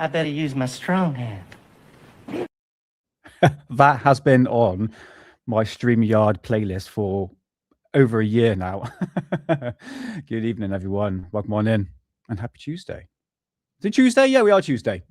I better use my strong hand. That has been on my StreamYard playlist for over a year now. Good evening, everyone. Welcome on in, and happy Tuesday. Is it Tuesday? Yeah, we are Tuesday.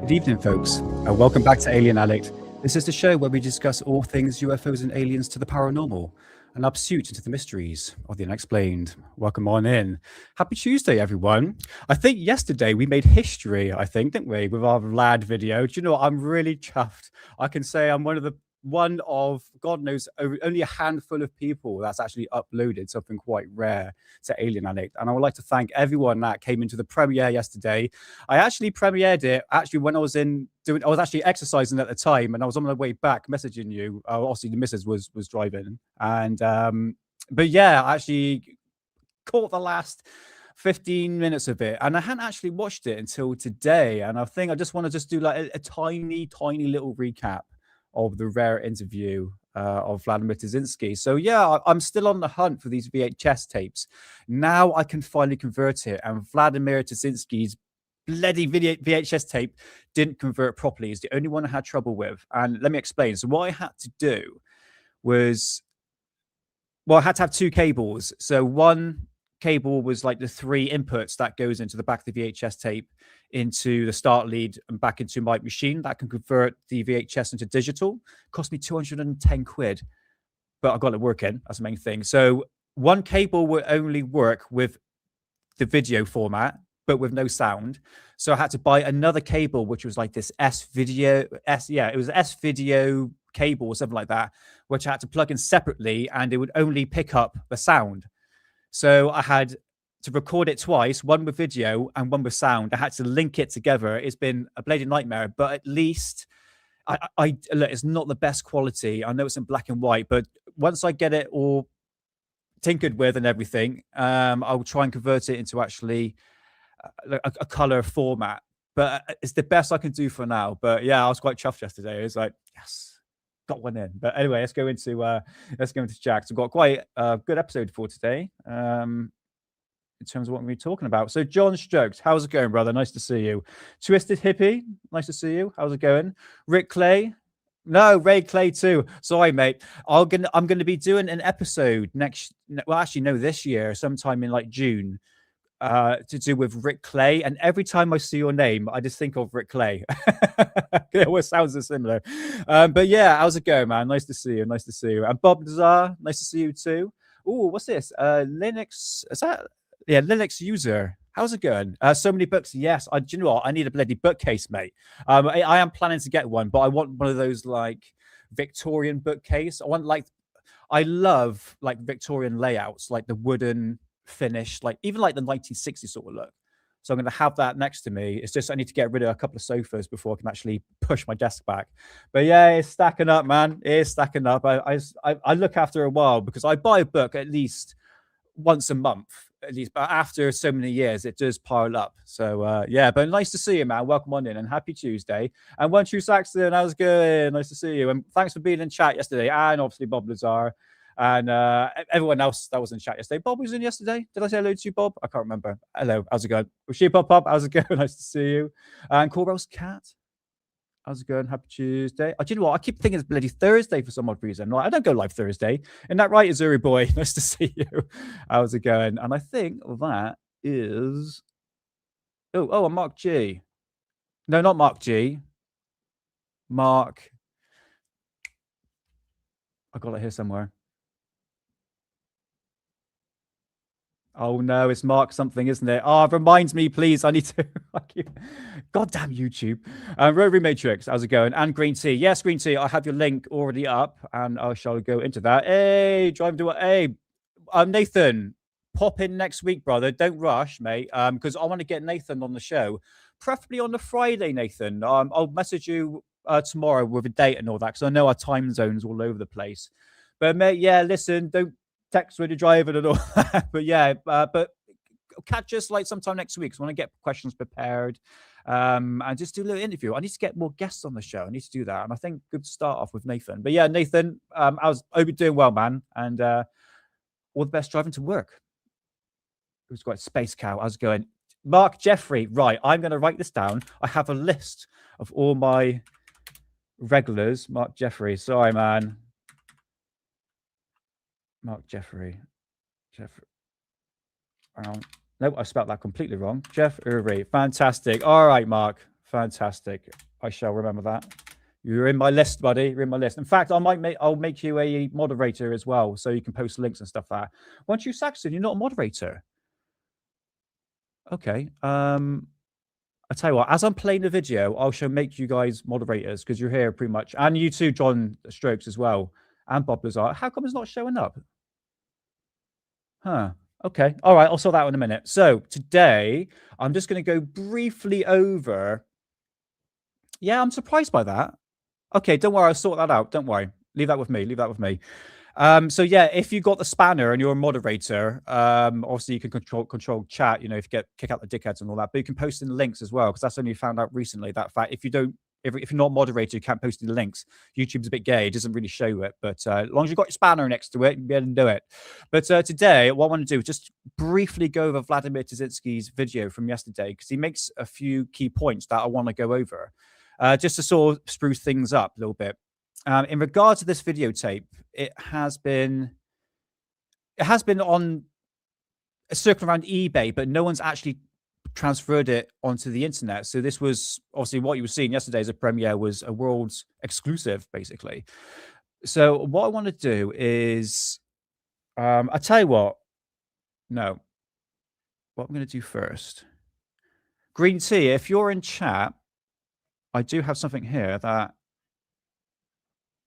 Good evening, folks, and welcome back to Alien Addict. This is the show where we discuss all things UFOs and aliens to the paranormal and our pursuit into the mysteries of the unexplained. Welcome on in. Happy Tuesday, everyone. I think yesterday we made history, didn't we, with our Vlad video. Do you know what? I'm really chuffed. I can say I'm one of, God knows, only a handful of people that's actually uploaded something quite rare to Alien Addict. And I would like to thank everyone that came into the premiere yesterday. I actually premiered it when I was actually exercising at the time, and I was on my way back messaging you. Obviously the missus was driving, and but yeah, I actually caught the last 15 minutes of it, and I hadn't actually watched it until today. And I think I just want to do like a tiny little recap of the rare interview of Vladimir Tazinski. So yeah, I'm still on the hunt for these VHS tapes. Now I can finally convert it, and Vladimir Tazinski's bloody VHS tape didn't convert properly. It's the only one I had trouble with. And let me explain. So what I had to do was, I had to have two cables. So one cable was like the three inputs that goes into the back of the VHS tape into the start lead and back into my machine that can convert the VHS into digital. Cost me 210 quid, but I got it working. That's the main thing. So one cable would only work with the video format, but with no sound. So I had to buy another cable, which was like this S-video cable or something like that, which I had to plug in separately, and it would only pick up the sound. So I had to record it twice, one with video and one with sound. I had to link it together. It's been a bloody nightmare, but at least look, it's not the best quality. I know it's in black and white, but once I get it all tinkered with and everything, I'll try and convert it into actually a color format. But it's the best I can do for now. But yeah, I was quite chuffed yesterday. It was like, yes, got one in. But anyway, let's go into Jack. So we've got quite a good episode for today. In terms of what we're talking about. So John Stokes, how's it going, brother? Nice to see you. Twisted Hippie, nice to see you. How's it going? Rick Clay. No, Ray Clay too. Sorry, mate. I'm gonna be doing an episode this year, sometime in like June, to do with Rick Clay. And every time I see your name, I just think of Rick Clay. It always sounds so similar. But yeah, how's it going, man? Nice to see you. Nice to see you. And Bob Nazar, nice to see you too. Oh, what's this? Linux. Is that? Yeah, Linux user. How's it going? So many books. Yes, do you know what? I need a bloody bookcase, mate. I am planning to get one, but I want one of those like Victorian bookcase. I love like Victorian layouts, like the wooden finish, like even like the 1960s sort of look. So I'm going to have that next to me. It's just I need to get rid of a couple of sofas before I can actually push my desk back. But yeah, it's stacking up, man. It's stacking up. I look after a while because I buy a book at least once a month, at least. But after so many years, it does pile up. So yeah, but nice to see you, man. Welcome on in and happy Tuesday. And One True Saxon, how's it going? Nice to see you. And thanks for being in chat yesterday. And obviously Bob Lazar. And everyone else that was in chat yesterday. Bob was in yesterday. Did I say hello to you, Bob? I can't remember. Hello, how's it going? She pop up. How's it going? Nice to see you. And Corbell's cat. How's it going? Happy Tuesday. Oh, do you know what? I keep thinking it's bloody Thursday for some odd reason. I don't go live Thursday. Isn't that right, Azuri boy? Nice to see you. How's it going? And I think that is. Oh, Mark G. No, not Mark G. Mark. I got it here somewhere. Oh no, it's Mark something, isn't it? Oh, reminds me, please. I need to. Goddamn YouTube. Rotary Matrix, how's it going? And Green Tea. Yes, Green Tea. I have your link already up, and I shall go into that. Hey, driving to hey, Nathan, pop in next week, brother. Don't rush, mate. Because I want to get Nathan on the show, preferably on the Friday, Nathan. I'll message you tomorrow with a date and all that, because I know our time zones all over the place. But mate, yeah, listen, don't text when you're driving and all that. But yeah, but catch us like sometime next week. So I want to get questions prepared and just do a little interview. I need to get more guests on the show. I need to do that. And I think good to start off with Nathan. But yeah, Nathan, I hope you're doing well, man. And all the best driving to work. Who's got Space Cow? How's it going? Mark Jeffrey. Right, I'm going to write this down. I have a list of all my regulars. Mark Jeffrey. Sorry, man. Mark Jeffrey. Nope, I spelled that completely wrong. Jeffrey. Fantastic. All right, Mark. Fantastic. I shall remember that. You're in my list, buddy. You're in my list. In fact, I'll make you a moderator as well, so you can post links and stuff like that. Once you Saxon, you're not a moderator. Okay. I tell you what, as I'm playing the video, I shall make you guys moderators because you're here pretty much. And you too, John Strokes as well. And Bob Lazar. How come it's not showing up? Huh. Okay. All right. I'll sort that out in a minute. So today, I'm just going to go briefly over. Yeah, I'm surprised by that. Okay. Don't worry. I'll sort that out. Don't worry. Leave that with me. Leave that with me. So yeah, if you got the spanner and you're a moderator, obviously you can control chat, you know, if you kick out the dickheads and all that, but you can post in the links as well, because that's only found out recently, that fact. If you're not moderator, you can't post in the links. YouTube's a bit gay, it doesn't really show it, but as long as you've got your spanner next to it, you'll be able to do it. But today, what I want to do is just briefly go over Vladimir Tyszyński's video from yesterday, because he makes a few key points that I want to go over, just to sort of spruce things up a little bit. In regards to this videotape, it has been on a circle around eBay, but no one's actually transferred it onto the internet. So this was obviously what you were seeing yesterday as a premiere was a world's exclusive, basically. So what I want to do is, I tell you what. No, what I'm going to do first. Green Tea, if you're in chat, I do have something here that.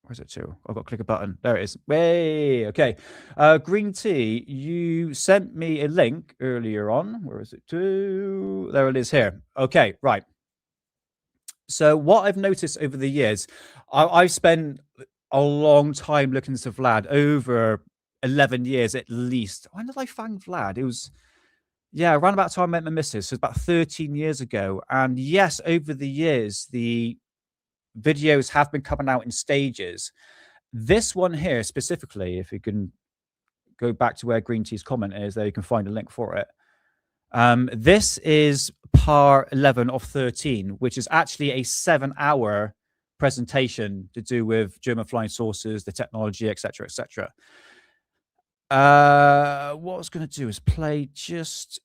Where's it to? I've got to click a button. There it is. Way okay. Green Tea, you sent me a link earlier on. Where is it to? There it is here. Okay, right. So what I've noticed over the years, I've spent a long time looking to Vlad, over 11 years at least. When did I find Vlad? It was, yeah, around about the time I met my missus. So it's about 13 years ago. And yes, over the years, the videos have been coming out in stages. This one here specifically, if you can go back to where Green Tea's comment is, there you can find a link for it. This is par 11 of 13, which is actually a 7-hour presentation to do with German flying saucers, the technology, etc., etc. What I was going to do is play just.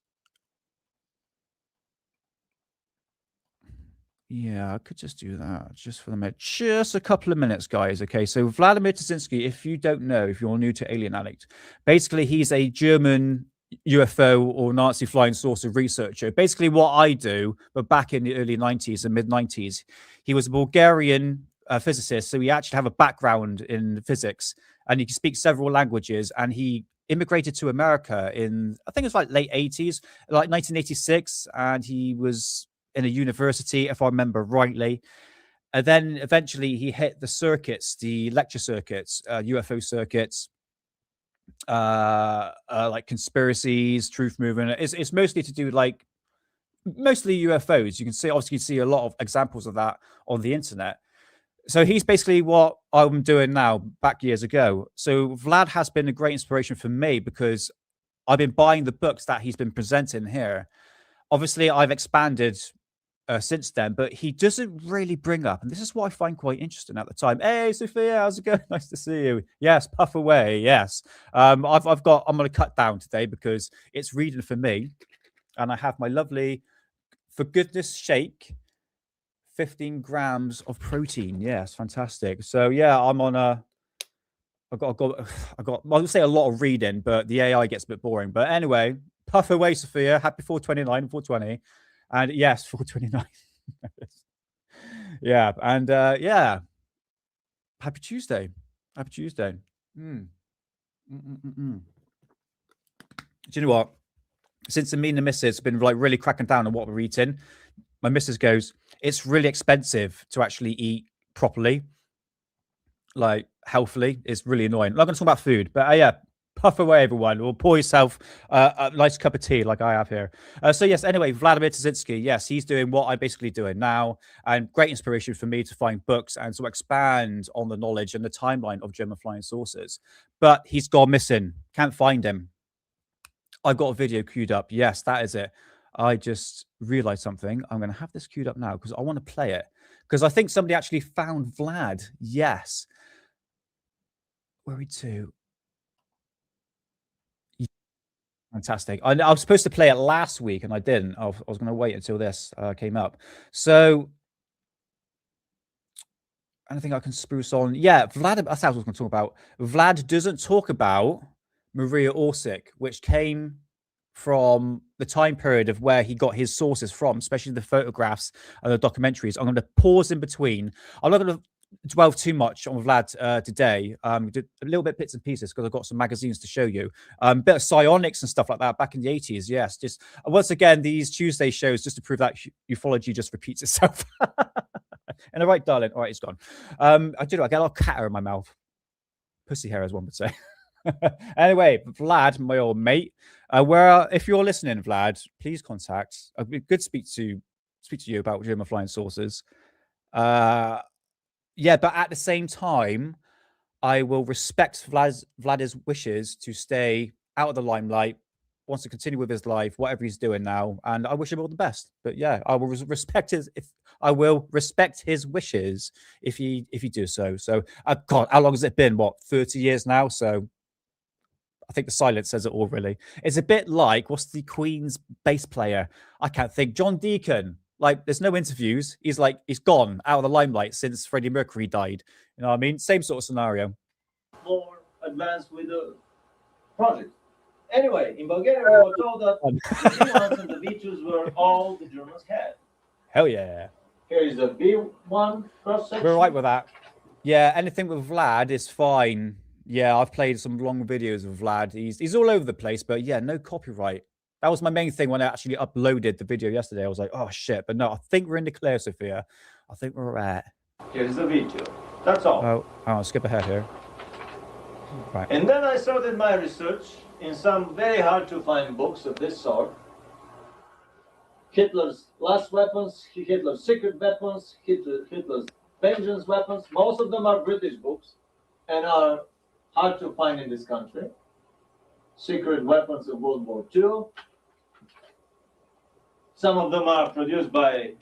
Yeah, I could just do that just for the minute. Just a couple of minutes, guys. Okay, so Vladimir Tyszyński, if you don't know, if you're new to Alien Addict, basically he's a German UFO or Nazi flying saucer researcher. Basically, what I do, but back in the early 90s and mid 90s, he was a Bulgarian physicist. So he actually have a background in physics and he can speak several languages. And he immigrated to America in, I think it was like late 80s, like 1986. And he was in a university, if I remember rightly. And then eventually he hit the circuits, the lecture circuits, UFO circuits, like conspiracies, truth movement. It's mostly to do with like mostly UFOs. You can see obviously you see a lot of examples of that on the internet. So he's basically what I'm doing now back years ago. So Vlad has been a great inspiration for me because I've been buying the books that he's been presenting here. Obviously, I've expanded since then, but he doesn't really bring up, and this is what I find quite interesting at the time. Hey, Sophia, how's it going? Nice to see you. Yes, puff away. Yes, I'm going to cut down today because it's reading for me, and I have my lovely, for goodness shake, 15 grams of protein. Yes, fantastic. So yeah, I'm on a. I got. I would say a lot of reading, but the AI gets a bit boring. But anyway, puff away, Sophia. Happy 429, 420. And yes, 429. Yeah. And yeah. Happy Tuesday. Happy Tuesday. Do you know what? Since me and the missus have been like really cracking down on what we're eating, my missus goes, it's really expensive to actually eat properly, like healthily. It's really annoying. I'm not going to talk about food, but yeah. Puff away, everyone, or pour yourself a nice cup of tea like I have here. So yes, anyway, Vladimir Tazinski, yes, he's doing what I'm basically doing now, and great inspiration for me to find books and to expand on the knowledge and the timeline of German flying saucers. But he's gone missing. Can't find him. I've got a video queued up. Yes, that is it. I just realized something. I'm going to have this queued up now because I want to play it. Because I think somebody actually found Vlad. Yes. Where are we to? Fantastic. I was supposed to play it last week and I didn't. I was going to wait until this came up. So, anything I can spruce on? Yeah, Vlad, that's what I was going to talk about. Vlad doesn't talk about Maria Orsic, which came from the time period of where he got his sources from, especially the photographs and the documentaries. I'm going to pause in between. I'm not going to dwell too much on Vlad today. Did a little bit bits and pieces because I've got some magazines to show you. Bit of psionics and stuff like that back in the 80s. Yes, just once again, these Tuesday shows just to prove that ufology just repeats itself. And all right, darling. All right, it's gone. I get a lot of cat hair in my mouth. Pussy hair, as one would say. Anyway, Vlad, my old mate, if you're listening, Vlad, please contact. It'd be good to speak to you about German flying saucers. Yeah, but at the same time, I will respect Vlad's wishes to stay out of the limelight, wants to continue with his life, whatever he's doing now, and I wish him all the best. But yeah, I will respect his wishes if he do so. So, God, how long has it been? What, 30 years now? So, I think the silence says it all. Really, it's a bit like what's the Queen's bass player? I can't think. John Deacon. Like, there's no interviews. He's gone out of the limelight since Freddie Mercury died. You know what I mean? Same sort of scenario. More advanced with the project. Anyway, in Bulgaria, we were told that the V1s and the V2s were all the Germans had. Hell yeah. Here is the V1 cross section. We're right with that. Yeah, anything with Vlad is fine. Yeah, I've played some long videos of Vlad. He's all over the place, but yeah, no copyright. That was my main thing when I actually uploaded the video yesterday. I was like, oh shit. But no, I think we're in the clear, Sophia. I think we're right. Here's the V2. That's all. Oh, I'll skip ahead here. Right. And then I started my research in some very hard to find books of this sort. Hitler's last weapons, Hitler's secret weapons, Hitler's vengeance weapons. Most of them are British books and are hard to find in this country. Secret weapons of World War II. Some of them are produced by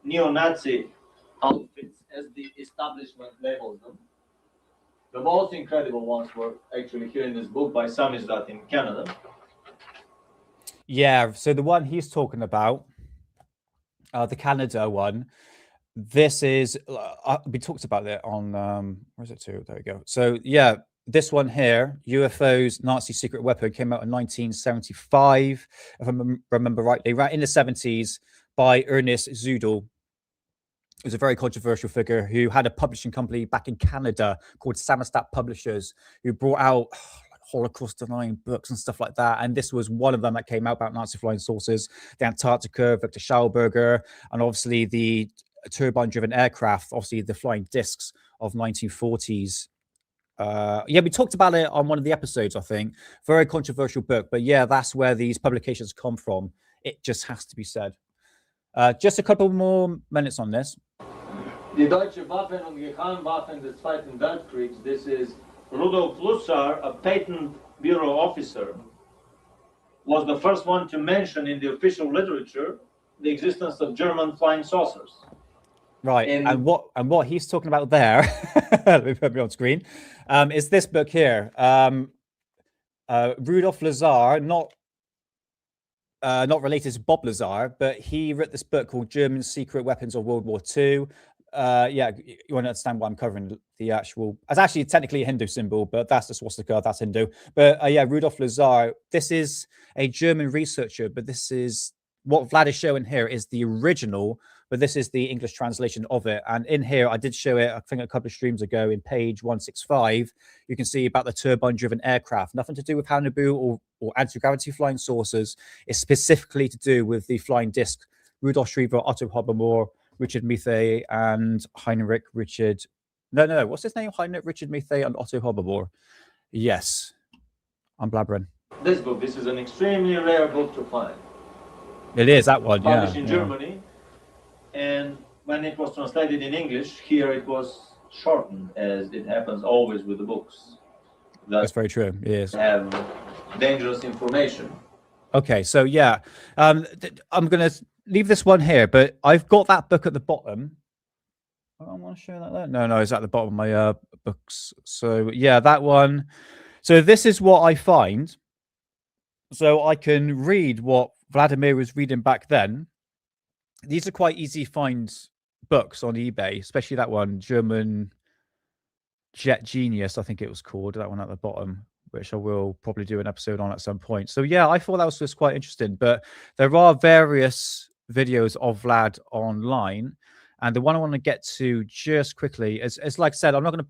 neo-Nazi outfits, as the establishment labels them. The most incredible ones were actually here in this book by Samizdat in Canada. Yeah, so the one he's talking about, the Canada one, this is, we talked about it on, where is it to? There we go. So yeah, this one here, UFOs, Nazi secret weapon, came out in 1975, if I remember rightly, right in the 70s, by Ernest Zudel. He was a very controversial figure who had a publishing company back in Canada called Samizdat Publishers, who brought out Holocaust-denying books and stuff like that. And this was one of them that came out about Nazi flying saucers, the Antarctica, Victor Schauberger, and obviously the turbine-driven aircraft, obviously the flying discs of 1940s. Yeah, we talked about it on one of the episodes, I think. Very controversial book, but yeah, that's where these publications come from. It just has to be said. Just a couple more minutes on this. Die deutsche Waffen und Geheimwaffen des Zweiten Weltkriegs. This is Rudolf Lussar, a patent bureau officer, was the first one to mention in the official literature the existence of German flying saucers. Right, and what he's talking about there, let me put it on screen, is this book here. Rudolf Lazar, not related to Bob Lazar, but he wrote this book called German Secret Weapons of World War II. Yeah, you want to understand why I'm covering the actual... It's actually technically a Hindu symbol, but that's the swastika, that's Hindu. But yeah, Rudolf Lazar, this is a German researcher, but this is... What Vlad is showing here is the original, but this is the English translation of it. And in here, I did show it, I think a couple of streams ago in page 165. You can see about the turbine-driven aircraft. Nothing to do with Haunebu or anti-gravity flying saucers. It's specifically to do with the flying disc. Rudolf Schriever, Otto Hobbermoor, Richard Methe, and Heinrich Richard... No, what's his name? Heinrich Richard Methe and Otto Hobbermoor. Yes, I'm blabbering. This book, this is an extremely rare book to find. It is, that one, yeah. Published in Germany, and when it was translated in English, here it was shortened, as it happens always with the books. That's very true, yes. Have dangerous information. Okay, so yeah, I'm going to leave this one here, but I've got that book at the bottom. I want to show that there. No, it's at the bottom of my books. So yeah, that one. So this is what I find. So I can read what Vladimir was reading back then. These are quite easy to find books on eBay, especially that one, German Jet Genius, I think it was called, that one at the bottom, which I will probably do an episode on at some point. So yeah, I thought that was just quite interesting. But there are various videos of Vlad online, and the one I want to get to just quickly is like I said, I'm not going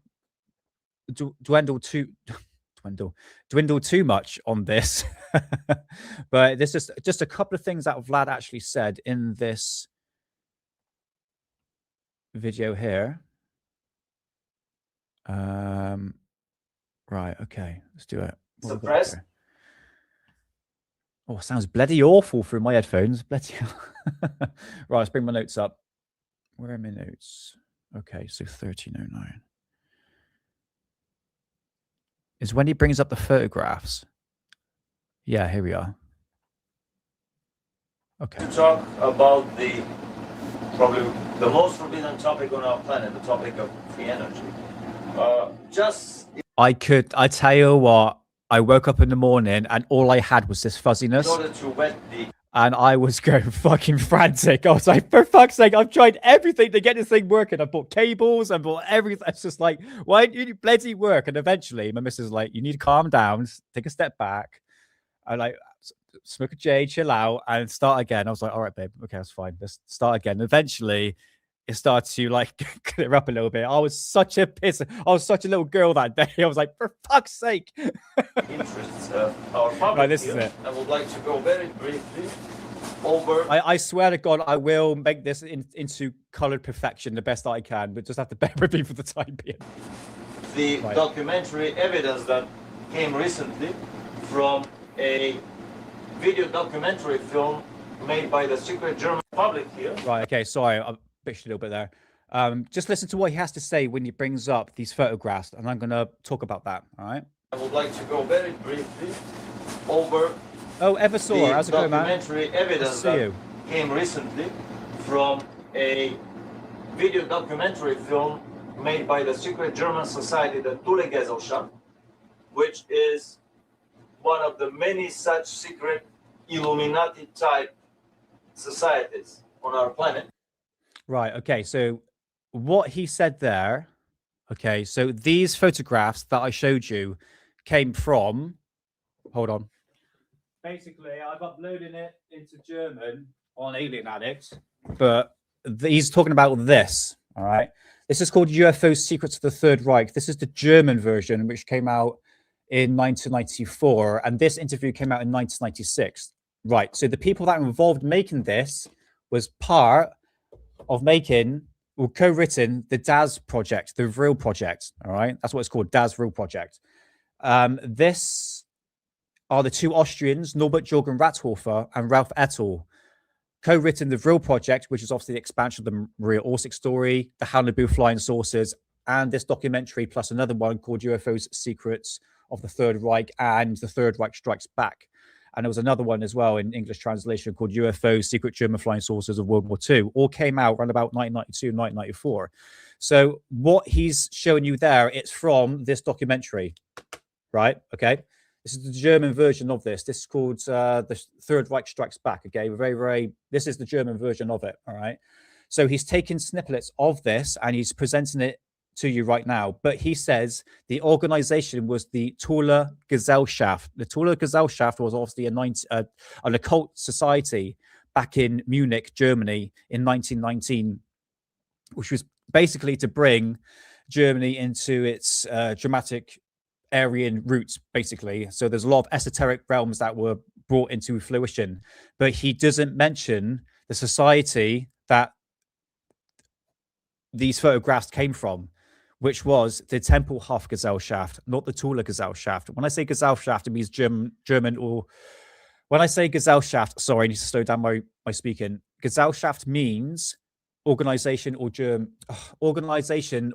to dwindle too much on this. But this is just a couple of things that Vlad actually said in this video here. Right, okay, let's do it. Suppressed. Oh, sounds bloody awful through my headphones. Bloody hell. Right, let's bring my notes up. Where are my notes? Okay, so 1309 is when he brings up the photographs. Yeah, here we are. Okay. To talk about probably the most forbidden topic on our planet, the topic of free energy. I tell you what, I woke up in the morning and all I had was this fuzziness. In order to wet the... And I was going fucking frantic. I was like, for fuck's sake, I've tried everything to get this thing working. I bought cables, I bought everything. It's just like, why do you bloody work? And eventually my missus is like, you need to calm down, take a step back. I like smoke a J, chill out, and start again. I was like, all right, babe, okay, that's fine. Let's start again. Eventually, it started to like clear up a little bit. I was such a piss. I was such a little girl that day. I was like, for fuck's sake. Interests our public. Right, this is it. I would like to go very briefly over. I swear to God, I will make this into colored perfection the best I can, but just have to bear with me for the time being. The documentary evidence that came recently from a video documentary film made by the secret German public here. Right, okay, sorry, I bitched a little bit there. Just listen to what he has to say when he brings up these photographs, and I'm going to talk about that, all right? I would like to go very briefly over Eversaw, how's it going, man? Documentary evidence that came recently from a video documentary film made by the secret German society, the Gesellschaft, which is one of the many such secret Illuminati type societies on our planet. Right, okay, so what he said there Okay, so these photographs that I showed you came from, hold on. Basically, I've uploaded it into German on Alien Addict, but he's talking about this, all right? This is called UFO Secrets of the Third Reich. This is the German version, which came out in 1994, and this interview came out in 1996. Right, so the people that were involved making this was part of making or co-written the DAS project, the Real Project, all right? That's what it's called, DAS Real Project. This are the two Austrians, Norbert Jürgen Rathofer and Ralph Ettel, co-written the Real Project, which is obviously the expansion of the Maria Orsic story, the Haunebu Flying Saucers, and this documentary, plus another one called UFOs Secrets of the Third Reich and The Third Reich Strikes Back. And there was another one as well in English translation called UFOs Secret German Flying Saucers of World War II. All came out around about 1992, 1994. So what he's showing you there, it's from this documentary, right? Okay. This is the German version of this. This is called The Third Reich Strikes Back. Okay, this is the German version of it. All right. So he's taking snippets of this and he's presenting it to you right now. But he says the organization was the Toller Gesellschaft. The Toller Gesellschaft was obviously an occult society back in Munich, Germany in 1919, which was basically to bring Germany into its dramatic Aryan roots, basically. So there's a lot of esoteric realms that were brought into fruition, but he doesn't mention the society that these photographs came from, which was the Tempelhof Gesellschaft, not the Toller Gesellschaft. When I say Gesellschaft, it means German, or when I say Gesellschaft, sorry, I need to slow down my speaking. Gesellschaft means organization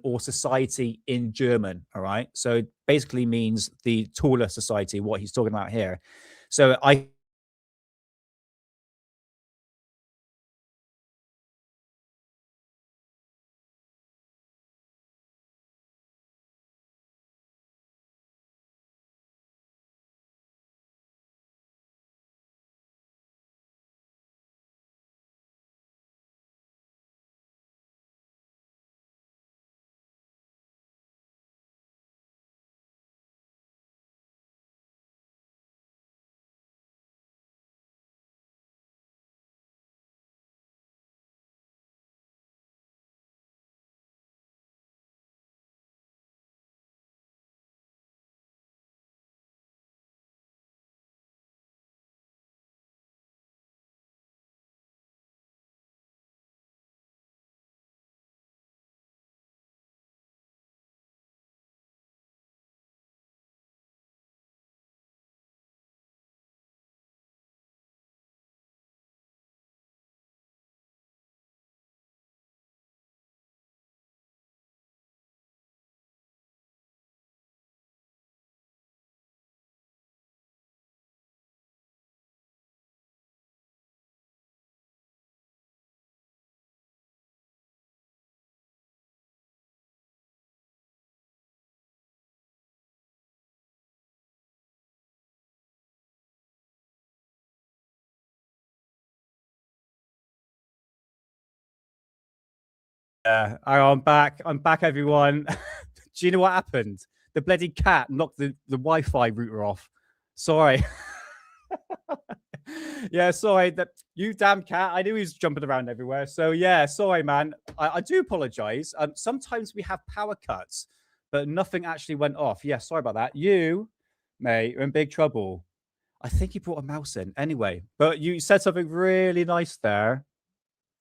or society in German. All right. So it basically means the Toller society, what he's talking about here. So I'm back. I'm back, everyone. Do you know what happened? The bloody cat knocked the Wi-Fi router off. Sorry. Yeah, sorry. That you damn cat. I knew he was jumping around everywhere. So yeah, sorry, man. I do apologize. Sometimes we have power cuts, but nothing actually went off. Yeah, sorry about that. You, mate, are in big trouble. I think you brought a mouse in anyway, but you said something really nice there.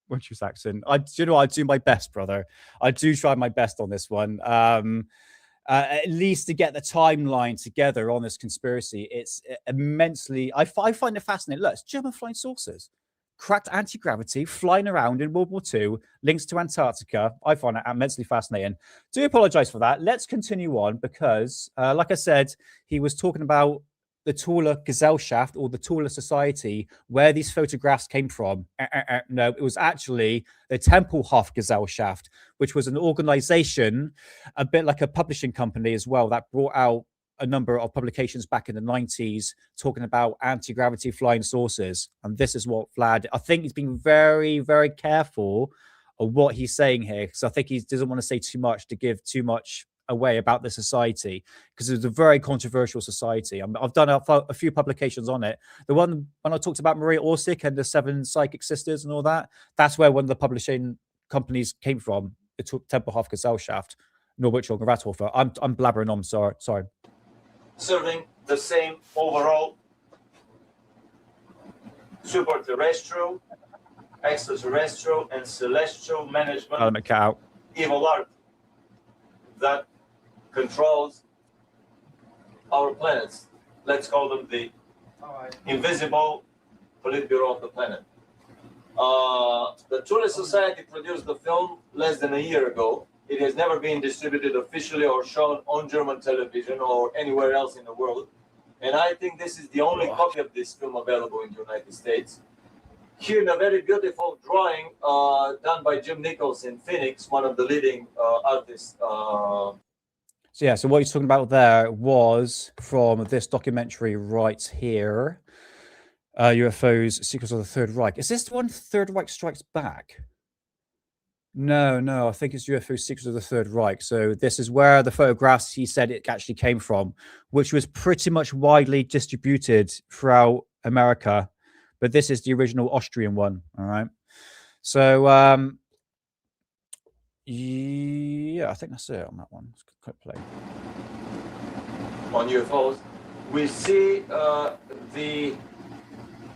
Winch's accent. You know, I do my best, brother. I do try my best on this one. At least to get the timeline together on this conspiracy, it's immensely. I find it fascinating. Look, it's German flying saucers, cracked anti-gravity, flying around in World War II, links to Antarctica. I find it immensely fascinating. Do apologize for that. Let's continue on because, like I said, he was talking about the Toller Gesellschaft or the Toller Society, where these photographs came from. No, it was actually the Tempelhof Gesellschaft, which was an organization, a bit like a publishing company as well, that brought out a number of publications back in the 90s talking about anti-gravity flying saucers. And this is what Vlad, I think he's been very, very careful of what he's saying here, because I think he doesn't want to say too much to give too much away about the society, because it's a very controversial society. I've done a few publications on it. The one when I talked about Maria Orsic and the 7 psychic sisters and all that, that's where one of the publishing companies came from. It took Tempelhof Gesellschaft, Norwich or Rathofer. I'm blabbering on. Sorry. Serving the same overall super terrestrial, extraterrestrial, and celestial management Element cut out. evil art that controls our planets. Let's call them the invisible Politburo of the planet. The Thule Society produced the film less than a year ago. It has never been distributed officially or shown on German television or anywhere else in the world. And I think this is the only copy of this film available in the United States. Here in a very beautiful drawing done by Jim Nichols in Phoenix, one of the leading artists. So what he's talking about there was from this documentary right here, UFOs, Secrets of the Third Reich. Is this the one Third Reich Strikes Back? No, I think it's UFO Secrets of the Third Reich. So this is where the photographs he said it actually came from, which was pretty much widely distributed throughout America. But this is the original Austrian one. All right. So, yeah, I think that's it on that one. Let's click play. On UFOs, we see the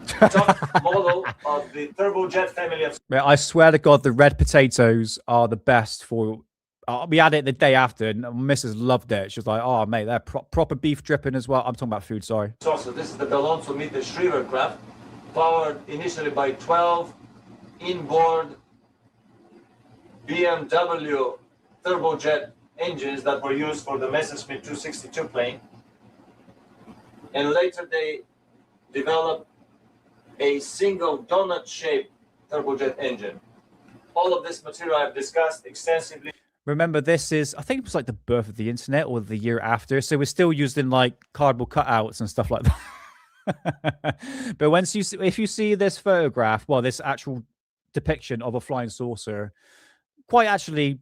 top model of the turbojet family of. I swear to God, the red potatoes are the best for. We had it the day after, and Mrs. loved it. She was like, "Oh, mate, they're proper beef dripping as well." I'm talking about food. Sorry. So this is the Belonzo Meet the Shriver craft, powered initially by 12 inboard BMW turbojet engines that were used for the Messerschmitt 262 plane, and later they developed a single donut-shaped turbojet engine. All of this material I've discussed extensively. Remember, this is, I think it was like the birth of the internet or the year after. So we're still using like cardboard cutouts and stuff like that. But if you see this photograph, well, this actual depiction of a flying saucer, quite actually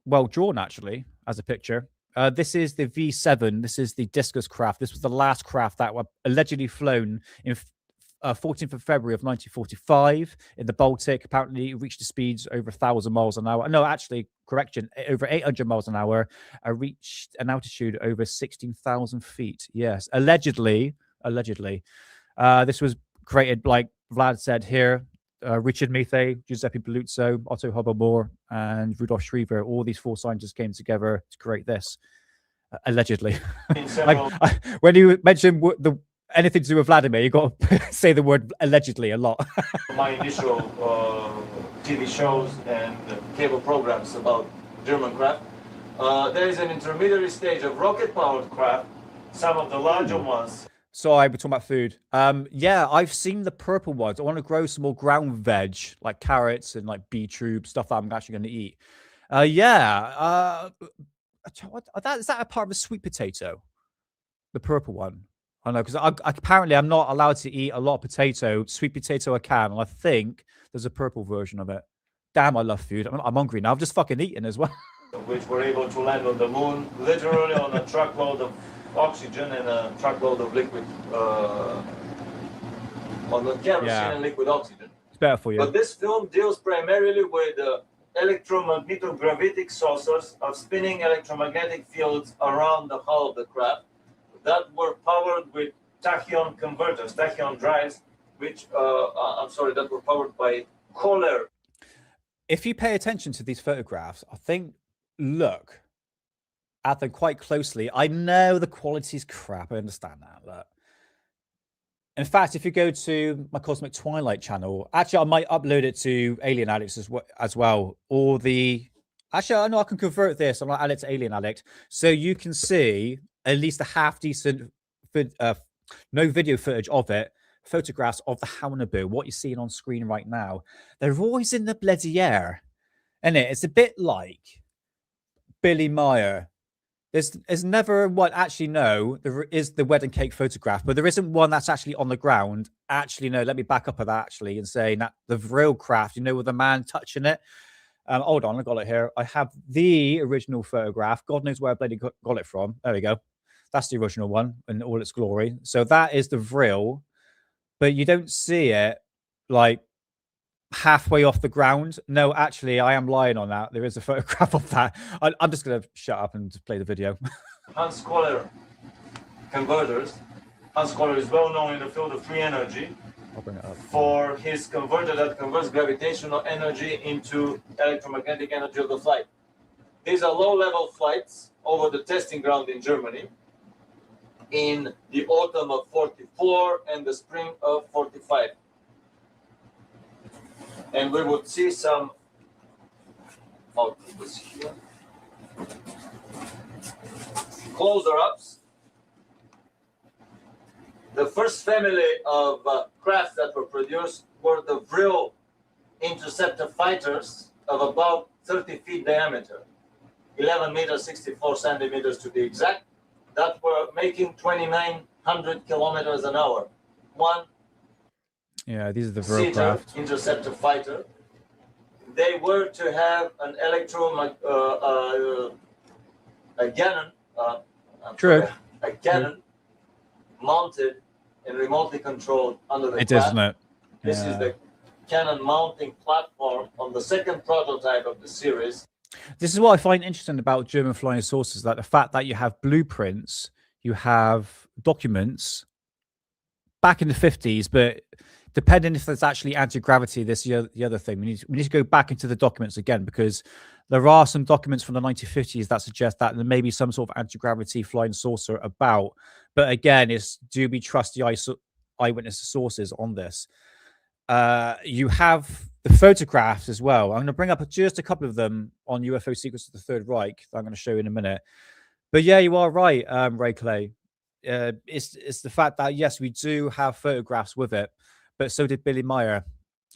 well drawn, actually, as a picture. This is the V7. This is the discus craft. This was the last craft that were allegedly flown in 14th of February of 1945 in the Baltic. Apparently, it reached the speeds over 1,000 miles an hour. No, actually, correction, over 800 miles an hour. Reached an altitude over 16,000 feet. Yes, allegedly. This was created, like Vlad said here, Richard Methe, Giuseppe Belluzzo, Otto Hobbermoor, and Rudolf Schriever. All these 4 scientists came together to create this. Allegedly. When you mention anything to do with Vladimir, you got to say the word allegedly a lot. My initial TV shows and cable programs about German craft. There is an intermediary stage of rocket-powered craft, some of the larger ones. Sorry, we're talking about food. Yeah, I've seen the purple ones. I want to grow some more ground veg, like carrots and like beetroot, stuff that I'm actually going to eat. Is that a part of a sweet potato? The purple one? I know, because apparently I'm not allowed to eat a lot of potato. Sweet potato I can, and I think there's a purple version of it. Damn, I love food. I'm hungry now. I've just fucking eaten as well. Which were able to land on the moon, literally on a truckload of oxygen and a truckload of liquid, on the kerosene and liquid oxygen. It's better for you. But this film deals primarily with electromagnetogravitic saucers of spinning electromagnetic fields around the hull of the craft that were powered with tachyon converters, tachyon drives, which, that were powered by Kohler. If you pay attention to these photographs, I think, look at them quite closely. I know the quality's crap. I understand that. Look. In fact, if you go to my Cosmic Twilight channel, actually, I might upload it to Alien Addict as well. Or actually, I know I can convert this. I'm going to add it to Alien Addict. So you can see at least a half decent, no video footage of it, photographs of the Haunebu, what you're seeing on screen right now. They're always in the bloody air. And it's a bit like Billy Meyer. There's never one, actually, no, there is the wedding cake photograph, but there isn't one that's actually on the ground. Actually, no, let me back up of that actually and say that the real craft, with the man touching it, Hold on, I got it here. I have the original photograph. God knows where I bloody got it from. There we go. That's the original one in all its glory. So that is the Vril, but you don't see it like halfway off the ground. No, actually, I am lying on that. There is a photograph of that. I'm just going to shut up and play the video. Hans Kohler converters. Hans Kohler is well known in the field of free energy I'll bring it up. for his converter that converts gravitational energy into electromagnetic energy of the flight. These are low-level flights over the testing ground in Germany in the autumn of 44 and the spring of 45. And we would see some outputs here. Closer-ups. The first family of craft that were produced were the Vril interceptor fighters of about 30 feet diameter, 11 meters, 64 centimeters to be exact, that were making 2,900 kilometers an hour. One Yeah, these are the Vril seater craft. interceptor fighter. They were to have an a cannon, True. a cannon mounted and remotely controlled under the It flap. isn't it? This is the cannon mounting platform on the second prototype of the series. This is what I find interesting about German flying saucers, that the fact that you have blueprints, you have documents back in the 50s, but depending if there's actually anti-gravity, this is the other thing. We need to go back into the documents again, because there are some documents from the 1950s that suggest that there may be some sort of anti-gravity flying saucer about. But again, do we trust the eyewitness sources on this? You have the photographs as well. I'm going to bring up just a couple of them on UFO Secrets of the Third Reich that I'm going to show you in a minute. But yeah, you are right, Ray Clay. It's the fact that, yes, we do have photographs with it, but so did Billy Meyer,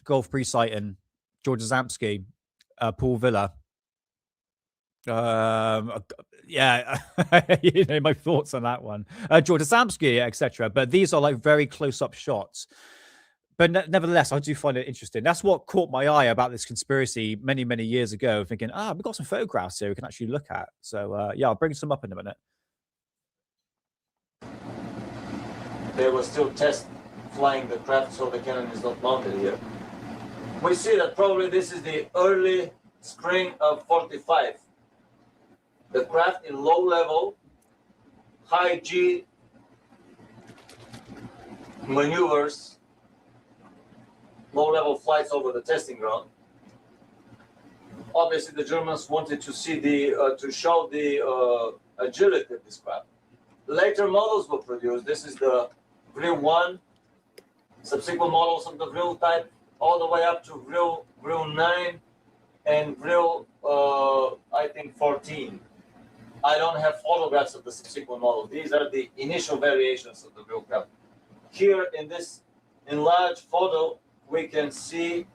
Golf Pre-Sighton, George Zamsky, Paul Villa. Yeah, you know my thoughts on that one. George Zamsky, etc. But these are like very close-up shots. But nevertheless, I do find it interesting. That's what caught my eye about this conspiracy many, many years ago, thinking, we've got some photographs here we can actually look at. So, yeah, I'll bring some up in a minute. They were still test flying the craft, so the cannon is not mounted here. We see that probably this is the early spring of 45. The craft in low level, high G maneuvers, low level flights over the testing ground. Obviously, the Germans wanted to see to show the agility of this craft. Later models were produced. This is the Vril 1, subsequent models of the Vril type, all the way up to Vril 9 and Vril, I think, 14. I don't have photographs of the subsequent models. These are the initial variations of the Vril craft. Here in this enlarged photo, we can see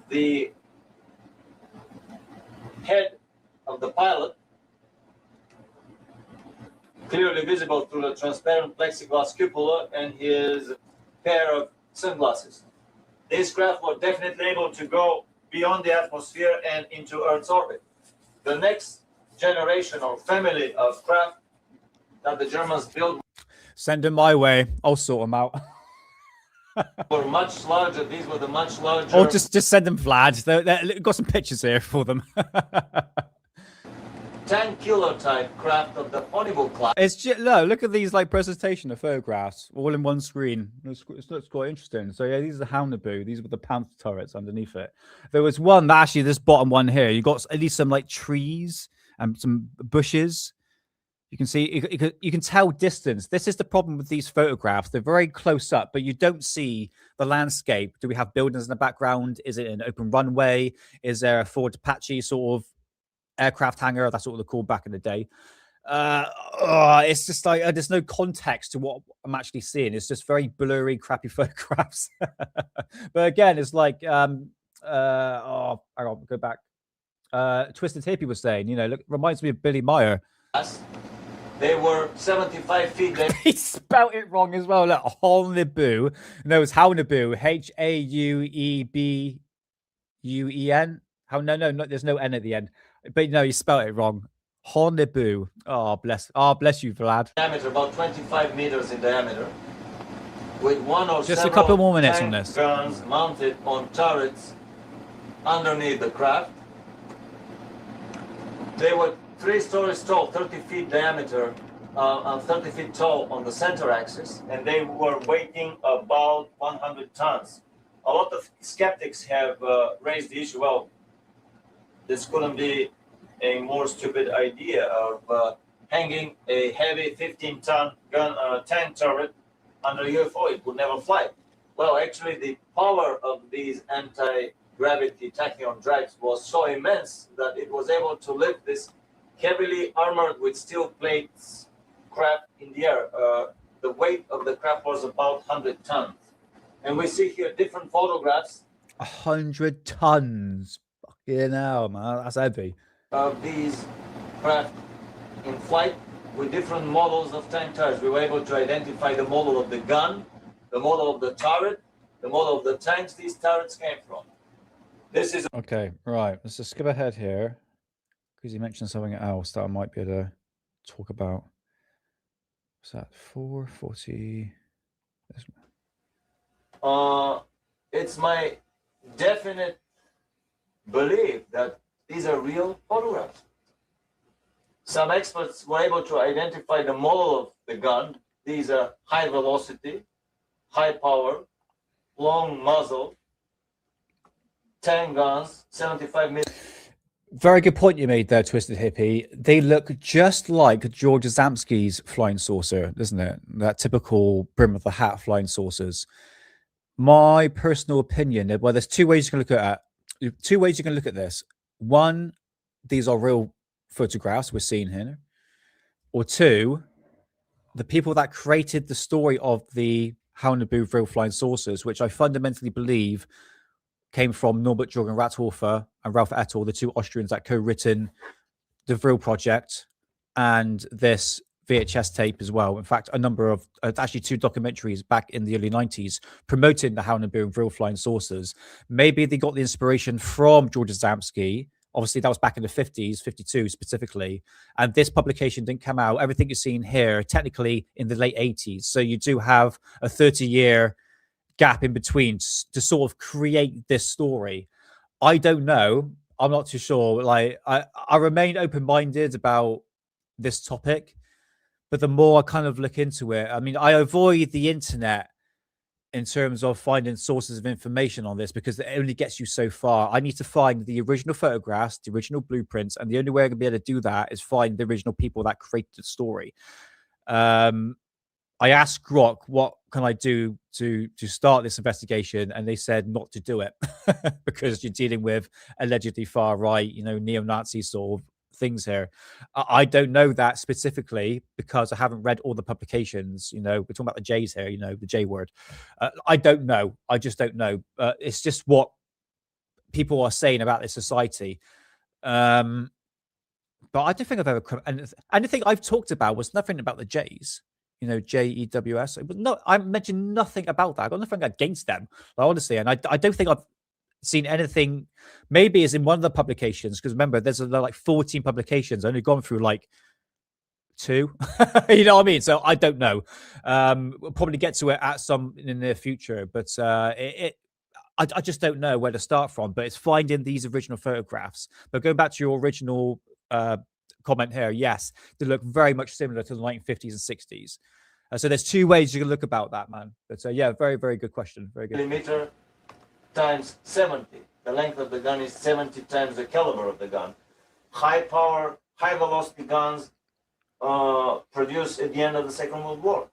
the head of the pilot, clearly visible through the transparent plexiglass cupola and his pair of sunglasses. These craft were definitely able to go beyond the atmosphere and into Earth's orbit. The next generation or family of craft that the Germans built Send them my way. I'll sort them out. were much larger. These were the much larger. Or just send them Vlad. They've got some pictures here for them. tank killer type craft of the Honeywell class. It's just, no, look at these like presentation of photographs all in one screen. It looks quite interesting. So yeah, these are the Hounaboo. These were the Panther turrets underneath it. There was one that actually, this bottom one here, you got at least some like trees and some bushes. You can see, you can tell distance. This is the problem with these photographs. They're very close up, but you don't see the landscape. Do we have buildings in the background? Is it an open runway? Is there a Ford Apache sort of aircraft hangar? That's what they're called back in the day. It's just like there's no context to what I'm actually seeing. It's just very blurry, crappy photographs. But again, it's like, hang on, go back. Twisted Hippie was saying, you know, look, reminds me of Billy Meyer. They were 75 feet. He spelled it wrong as well. Look, Hounaboo. No, it's Hounaboo. Hauebuen. How no, there's no N at the end. But no, you spelled it wrong. Hornibu. Oh, bless you, Vlad. Diameter about 25 meters in diameter, with one or Just a several couple more minutes on tank this. guns mounted on turrets underneath the craft. They were 3 stories tall, 30 feet diameter, 30 feet tall on the center axis, and they were weighing about 100 tons. A lot of skeptics have raised the issue, well, this couldn't be a more stupid idea of hanging a heavy 15-ton gun tank turret under a UFO. It would never fly. Well, actually, the power of these anti-gravity tachyon drags was so immense that it was able to lift this heavily armored with steel plates craft in the air. The weight of the craft was about 100 tons. And we see here different photographs. 100 tons. Fucking hell, man. That's heavy. Of these craft in flight with different models of tank turrets. We were able to identify the model of the gun, the model of the turret, the model of the tanks these turrets came from. This is okay, right. Let's just skip ahead here because you mentioned something else that I might be able to talk about. What's that? 440. It's my definite belief that these are real photographs. Some experts were able to identify the model of the gun. These are high velocity, high power, long muzzle, tank guns, 75 millimeter. Very good point you made there, Twisted Hippie. They look just like George Adamski's flying saucer, doesn't it? That typical brim of the hat flying saucers. My personal opinion, well, there's two ways you can look at it. Two ways you can look at this. One, these are real photographs we're seeing here. Or two, the people that created the story of the Haunebu real flying saucers, which I fundamentally believe came from Norbert Jorgen Rathofer and Ralph Ettel, the two Austrians that co-written the Vril project and this VHS tape as well. In fact, a number of, actually 2 documentaries back in the early 90s promoting the Haunebu and Vril flying saucers. Maybe they got the inspiration from George Adamski. Obviously, that was back in the 50s, 52 specifically. And this publication didn't come out. Everything you're seeing here, technically in the late 80s. So you do have a 30-year gap in between to sort of create this story. I don't know. I'm not too sure. Like, I remain open-minded about this topic. But the more I kind of look into it, I mean, I avoid the internet in terms of finding sources of information on this because it only gets you so far. I need to find the original photographs, the original blueprints, and the only way I can be able to do that is find the original people that created the story. I asked Grok, what can I do to start this investigation? And they said not to do it because you're dealing with allegedly far right, neo-Nazi sort of things here. I don't know that specifically because I haven't read all the publications. We're talking about the J's here, the J word. I don't know. I just don't know. It's just what people are saying about this society. But I don't think I've ever, and anything I've talked about was nothing about the J's. JEWS. No, I mentioned nothing about that. I got nothing against them, honestly. And I don't think I've seen anything. Maybe it's in one of the publications, because remember, there's like 14 publications. I've only gone through like 2. You know what I mean? So I don't know. We'll probably get to it at some in the near future, but I just don't know where to start from. But it's finding these original photographs. But going back to your original comment here, yes, they look very much similar to the 1950s and 60s. So there's 2 ways you can look about that, man. But yeah, very, very good question. Very good. Millimeter times 70. The length of the gun is 70 times the caliber of the gun. High power, high velocity guns produced at the end of the Second World War.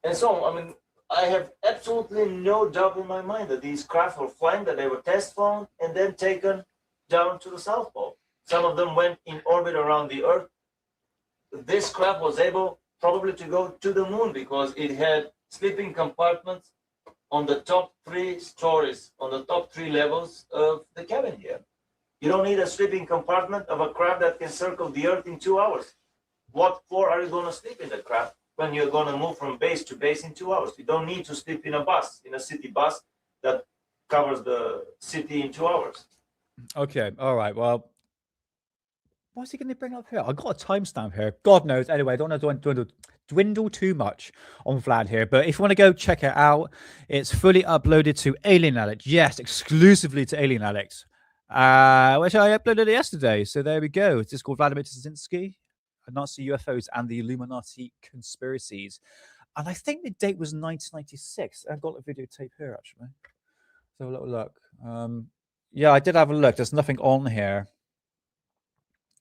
And so, I mean, I have absolutely no doubt in my mind that these craft were flying, that they were test flown and then taken down to the South Pole. Some of them went in orbit around the Earth. This craft was able probably to go to the moon because it had sleeping compartments on the top 3 stories, on the top 3 levels of the cabin here. You don't need a sleeping compartment of a craft that can circle the Earth in 2 hours. What for are you going to sleep in the craft when you're going to move from base to base in 2 hours? You don't need to sleep in a bus, in a city bus that covers the city in 2 hours. Okay. All right. Well, what's he going to bring up here? I got a timestamp here. God knows. Anyway, I don't want to dwindle too much on Vlad here. But if you want to go check it out, it's fully uploaded to Alien Alex. Yes, exclusively to Alien Alex, which I uploaded yesterday. So there we go. It's just called Vladimir Kaczynski, Nazi UFOs and the Illuminati Conspiracies. And I think the date was 1996. I've got a videotape here, actually. So a little look. Yeah, I did have a look. There's nothing on here.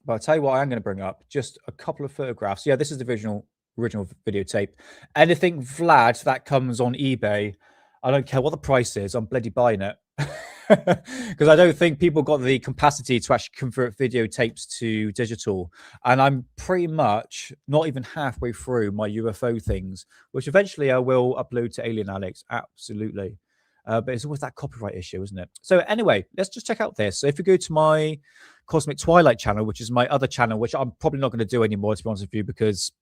But I'll tell you what I am going to bring up. Just a couple of photographs. Yeah, this is the original videotape. Anything Vlad that comes on eBay, I don't care what the price is. I'm bloody buying it. Because I don't think people got the capacity to actually convert videotapes to digital. And I'm pretty much not even halfway through my UFO things, which eventually I will upload to Alien Alex. Absolutely. But it's always that copyright issue, isn't it? So anyway, let's just check out this. So if you go to my Cosmic Twilight channel, which is my other channel, which I'm probably not going to do anymore, to be honest with you, because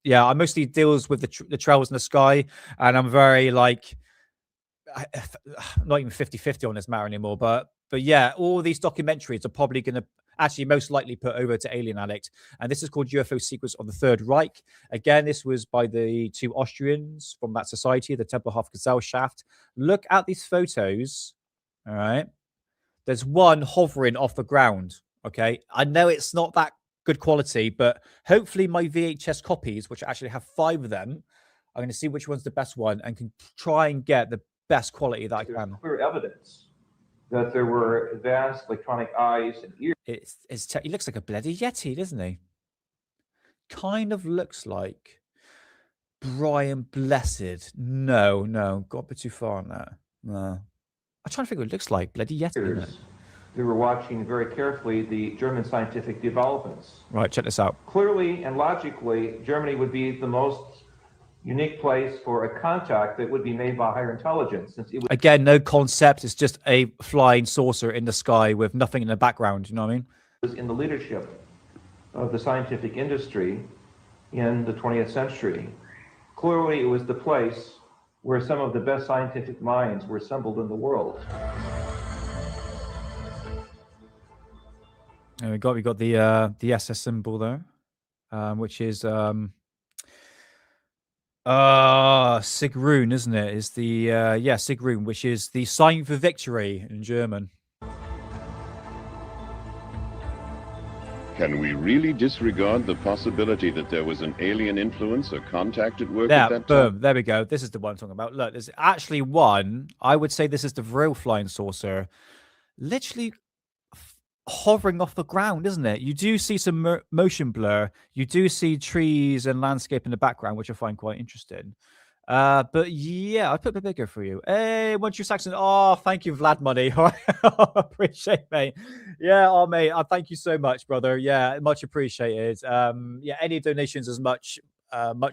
yeah, I mostly deals with the trails in the sky, and I'm very like not even 50-50 on this matter anymore. But yeah, all these documentaries are probably going to actually most likely put over to Alien Alex, and this is called UFO Secrets of the Third Reich. Again, this was by the two Austrians from that society, the Tempelhof Gesellschaft. Look at these photos. All right, there's one hovering off the ground. Okay, I know it's not that good quality, but hopefully my VHS copies, which actually have 5 of them, I'm going to see which one's the best one and can try and get the best quality that I can. Clear evidence that there were advanced electronic eyes and ears. He looks like a bloody Yeti, doesn't he? Kind of looks like Brian Blessed. No, got a bit too far on that. No. I'm trying to figure what it looks like. Bloody Yeti. They were watching very carefully the German scientific developments. Right, check this out. Clearly and logically, Germany would be the most unique place for a contact that would be made by higher intelligence. Since it was again, no concept. It's just a flying saucer in the sky with nothing in the background. You know what I mean? It was in the leadership of the scientific industry in the 20th century. Clearly, it was the place where some of the best scientific minds were assembled in the world. And we got the SS symbol there, which is Sigrun, isn't it? Is the Sigrun, which is the sign for victory in German. Can we really disregard the possibility that there was an alien influence or contact at work at that boom, time? there we go. This is the one I'm talking about. Look, there's actually one. I would say this is the real flying saucer, literally hovering off the ground, isn't it? You do see some motion blur. You do see trees and landscape in the background, which I find quite interesting. But yeah, I'll put a bit bigger for you. Hey, once you Saxon. Oh, thank you, Vlad Money. Appreciate, mate. Yeah, oh, mate. Thank you so much, brother. Yeah, much appreciated. Yeah, any donations is much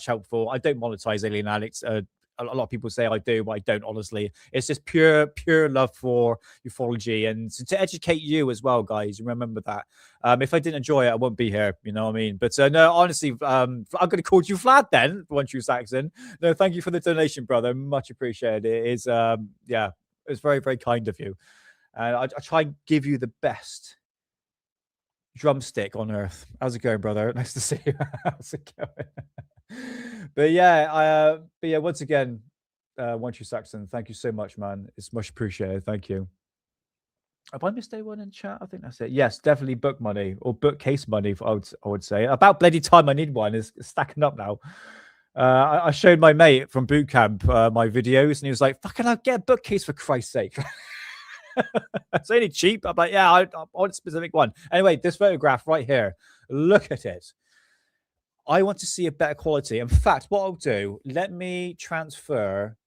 helpful. I don't monetize Alien Alex. A lot of people say I do, but I don't, honestly. It's just pure love for ufology and to educate you as well, guys. Remember that. If I didn't enjoy it, I won't be here. You know what I mean? But no, honestly, I'm going to call you Vlad then, once you Saxon. No, thank you for the donation, brother. Much appreciated. It is, yeah, it's very, very kind of you. And I try and give you the best drumstick on earth. How's it going, brother? Nice to see you. How's it going? But yeah, once again, One True Saxon, thank you so much, man. It's much appreciated. Thank you. Have I missed anyone in chat? I think that's it. Yes, definitely book money or bookcase money, I would say. About bloody time I need one. Is stacking up now. I showed my mate from boot camp my videos, and he was like, fucking I'll get a bookcase for Christ's sake. It's only cheap. I'm like, yeah, I want a specific one. Anyway, this photograph right here, look at it. I want to see a better quality. In fact, what I'll do, let me transfer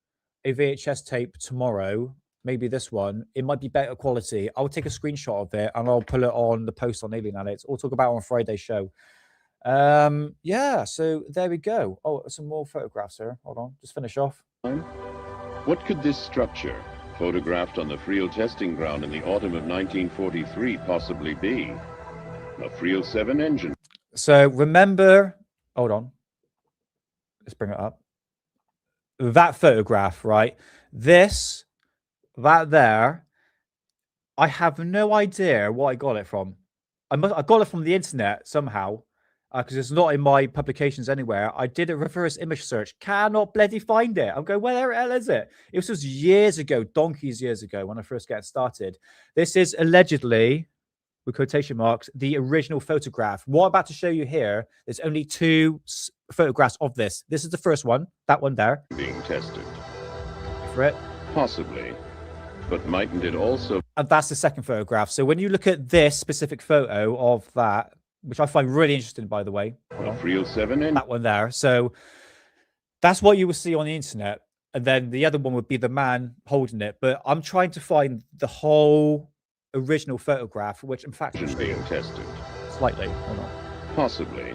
a VHS tape tomorrow, maybe this one. It might be better quality. I'll take a screenshot of it and I'll put it on the post on Alien Alex. We'll talk about it on Friday's show. Yeah, so there we go. Oh, some more photographs here. Hold on, just finish off. What could this structure, photographed on the Friel testing ground in the autumn of 1943, possibly be? A Friel 7 engine. So remember, hold on. Let's bring it up. That photograph, right? That there I have no idea what I got it from. I got it from the internet somehow, because it's not in my publications anywhere. I did a reverse image search, cannot bloody find it. I'm going, where the hell is it? It was just years ago, donkeys years ago, when I first got started. This is allegedly, with quotation marks, the original photograph. What I'm about to show you here, there's only 2 photographs of this. This is the first one, that one there. Being tested. For it. Possibly. But mightn't it also... And that's the second photograph. So when you look at this specific photo of that, which I find really interesting, by the way. A Real 7 engine. That one there. So that's what you will see on the internet. And then the other one would be the man holding it. But I'm trying to find the whole original photograph, which in fact is being tested. Slightly. Hold on. Possibly.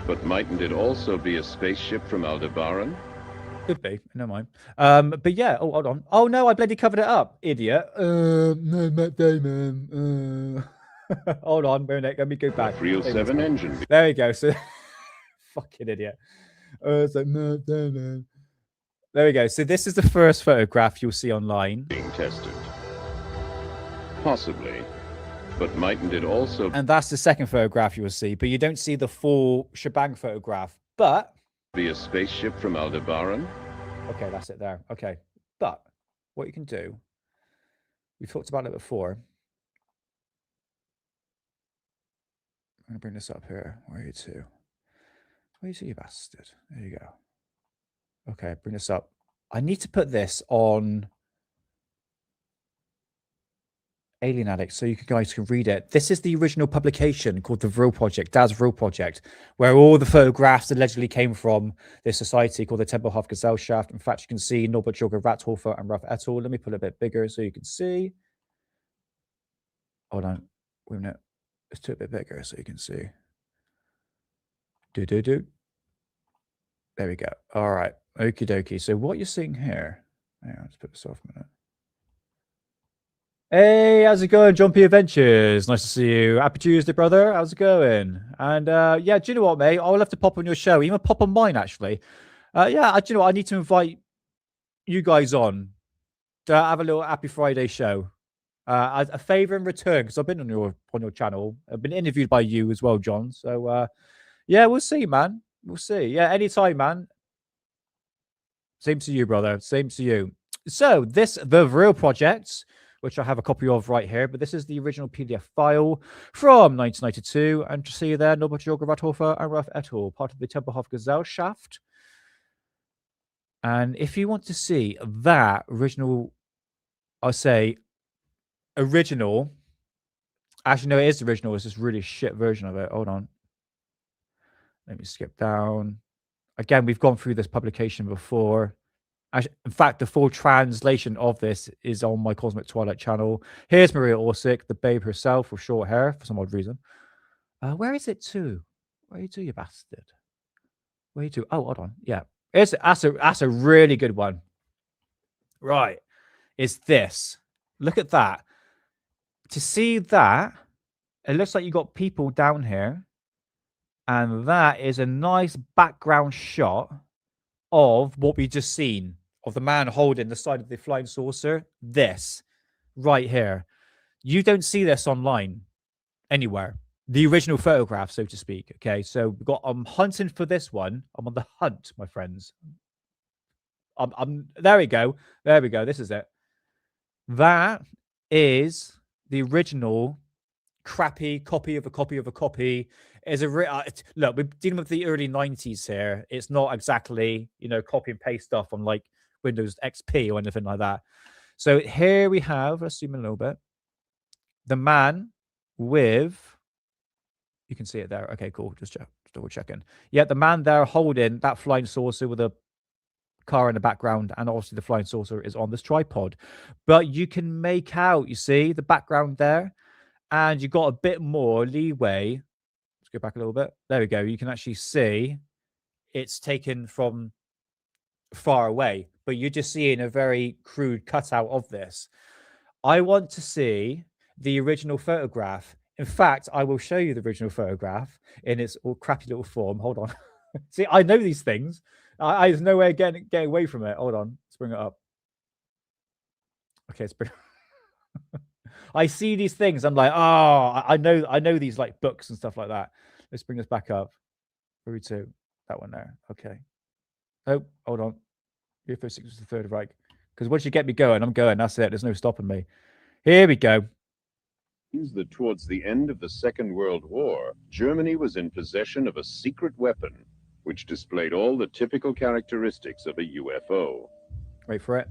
But mightn't it also be a spaceship from Aldebaran? Could be. Never mind. But yeah. Oh, hold on. Oh no, I bloody covered it up, idiot. No, Matt Damon. Hold on, wait a minute. Let me go back. Real 7 engine. There we go. So, fucking idiot. It's like Matt Damon. There we go. So this is the first photograph you'll see online. Being tested. Possibly. But mightn't it also... And that's the second photograph you will see, but you don't see the full shebang photograph. But... be a spaceship from Aldebaran? Okay, that's it there. Okay. But what you can do, we've talked about it before. I'm going to bring this up here. Where are you two? Where are you two, you bastard? There you go. Okay, bring this up. I need to put this on Alien Addict so you guys can read it. This is the original publication called The Vril Project, Dad's Vril Project, where all the photographs allegedly came from this society called the Tempelhof Gesellschaft. In fact, you can see Norbert Jorger Rathofer and Ralph et al. Let me put it a bit bigger so you can see. Hold on. Wait a minute. Let's do it a bit bigger so you can see. Do. There we go. All right. Okie dokie. So what you're seeing here. Hang on, let's put this off a minute. Hey, how's it going, John P. Adventures? Nice to see you. Happy Tuesday, brother. How's it going? And yeah, do you know what, mate? I'll have to pop on your show, even pop on mine, actually. Yeah, do you know what? I need to invite you guys on to have a little Happy Friday show. As a favor in return, because I've been on your channel. I've been interviewed by you as well, John. So yeah, we'll see, man. We'll see. Yeah, anytime, man. Same to you, brother. Same to you. So this, the Vril Project, which I have a copy of right here, but this is the original PDF file from 1992. And to see there, Norbert Jorger Rathofer and Ralph et al., part of the Tempelhof Gesellschaft. And if you want to see that original, I'll say original, actually, no, it is original. It's this really shit version of it. Hold on. Let me skip down. Again, we've gone through this publication before. Actually, in fact, the full translation of this is on my Cosmic Twilight channel. Here's Maria Orsic, the babe herself with short hair for some odd reason. Where is it to? Where are you to, you bastard? Where are you to? Oh, hold on. Yeah. That's a really good one. Right. It's this. Look at that. To see that, it looks like you got people down here. And that is a nice background shot of what we just seen, of the man holding the side of the flying saucer. This right here. You don't see this online anywhere. The original photograph, so to speak. Okay, so we've got, I'm hunting for this one. I'm on the hunt, my friends. There we go. There we go. This is it. That is the original crappy copy of a copy of a copy. Is a look, we're dealing with the early 90s here. It's not exactly, you know, copy and paste stuff on like Windows XP or anything like that. So here we have, let's zoom in a little bit, the man with, you can see it there. Okay, cool. Just double checking. Yeah, the man there holding that flying saucer with a car in the background, and obviously the flying saucer is on this tripod. But you can make out, you see the background there, and you got a bit more leeway. Let's go back a little bit. There we go. You can actually see it's taken from far away, but you're just seeing a very crude cutout of this. I want to see the original photograph. In fact, I will show you the original photograph in its all crappy little form. Hold on. See, I know these things. There's no way of getting away from it. Hold on. Let's bring it up. Okay, let's bring I see these things. I'm like, oh, I know these like books and stuff like that. Let's bring this back up. Through to that one there. Okay. Oh, hold on. UFO 6 was the Third Reich. Because once you get me going, I'm going. That's it. There's no stopping me. Here we go. That towards the end of the Second World War, Germany was in possession of a secret weapon which displayed all the typical characteristics of a UFO. Wait for it.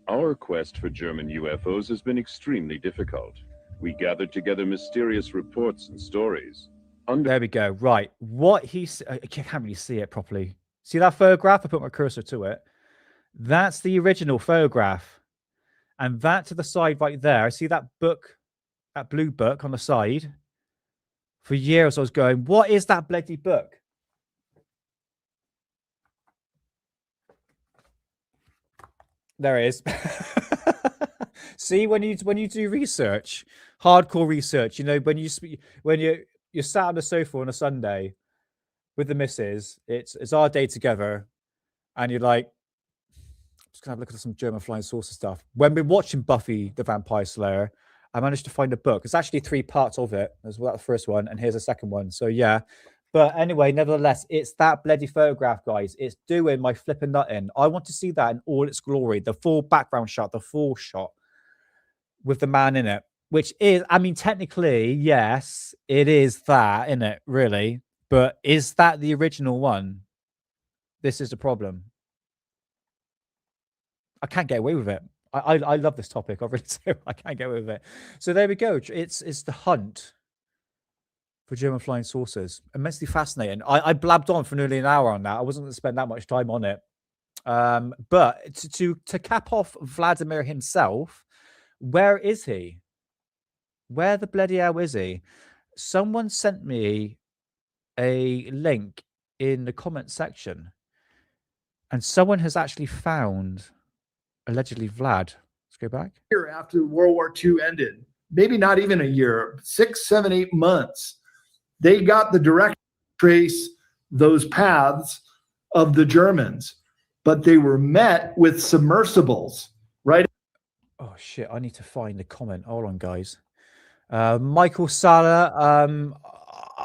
Our quest for German UFOs has been extremely difficult. We gathered together mysterious reports and stories. There we go. Right. What I can't really see it properly. See that photograph? I put my cursor to it. That's the original photograph. And that to the side right there. I see that book, that blue book on the side. For years I was going, what is that bloody book? There it is. See, when you do research, hardcore research, you know, when you're sat on the sofa on a Sunday with the missus, it's our day together, and you're like, I'm just gonna have a look at some German flying saucer stuff. When we're watching Buffy the Vampire Slayer, I managed to find a book. It's actually 3 parts of it. There's the first one, and here's the second one. So yeah. But anyway, nevertheless, it's that bloody photograph, guys. It's doing my flipping nut in. I want to see that in all its glory. The full background shot, the full shot with the man in it, which is, I mean, technically, yes, it is that, isn't it, really? But is that the original one? This is the problem. I can't get away with it. I love this topic. I really do. I can't get away with it. So there we go. It's the hunt for German flying saucers. Immensely fascinating. I blabbed on for nearly an hour on that. I wasn't going to spend that much time on it. But to cap off Vladimir himself, where is he? Where the bloody hell is he? Someone sent me a link in the comment section, and someone has actually found, allegedly, Vlad. Let's go back. Year after World War II ended, maybe not even a year, 6, 7, 8 months, they got the direct trace those paths of the Germans, but they were met with submersibles, right? Oh shit, I need to find the comment. Hold on, guys. Michael Sala,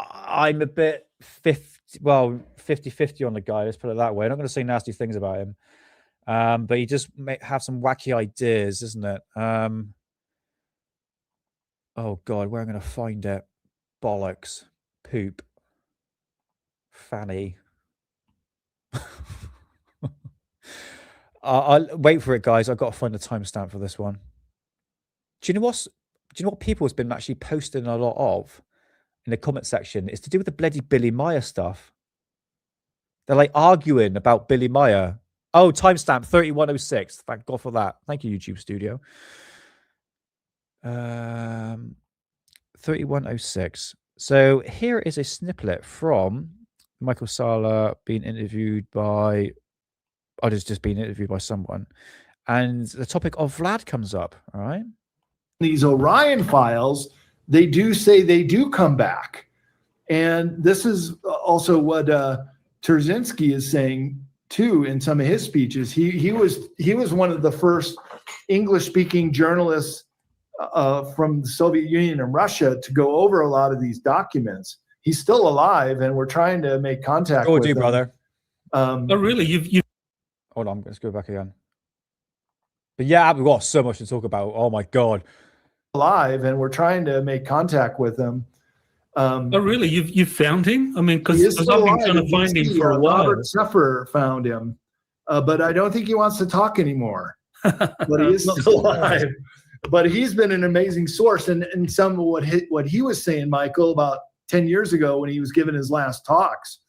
I'm a bit 50-50 on the guy, let's put it that way. I'm not going to say nasty things about him. But he just may have some wacky ideas, isn't it? Oh god, where am I going to find it? Bollocks. Poop. Fanny. I'll wait for it, guys. I've got to find a timestamp for this one. Do you know what people has been actually posting a lot of in the comment section? It's to do with the bloody Billy Meyer stuff. They're like arguing about Billy Meyer. Oh, timestamp 3106. Thank God for that. Thank you, YouTube Studio. 3106. So here is a snippet from Michael Sala being interviewed by, just being interviewed by someone, and the topic of Vlad comes up. All right. These Orion files, they do say they do come back, and this is also what Terzinski is saying too in some of his speeches. He was one of the first English-speaking journalists from the Soviet Union and Russia to go over a lot of these documents. He's still alive, and we're trying to make contact with him. Brother. Oh, really? You've Hold on, let's go back again. But yeah, we've got so much to talk about. Oh my god. Alive, and we're trying to make contact with him. Oh, really? You've found him? I mean, because I've been trying to find him for a while. Robert Suffer found him, but I don't think he wants to talk anymore. But he is still alive. But he's been an amazing source, and some of what he was saying, Michael, about 10 years ago when he was giving his last talks,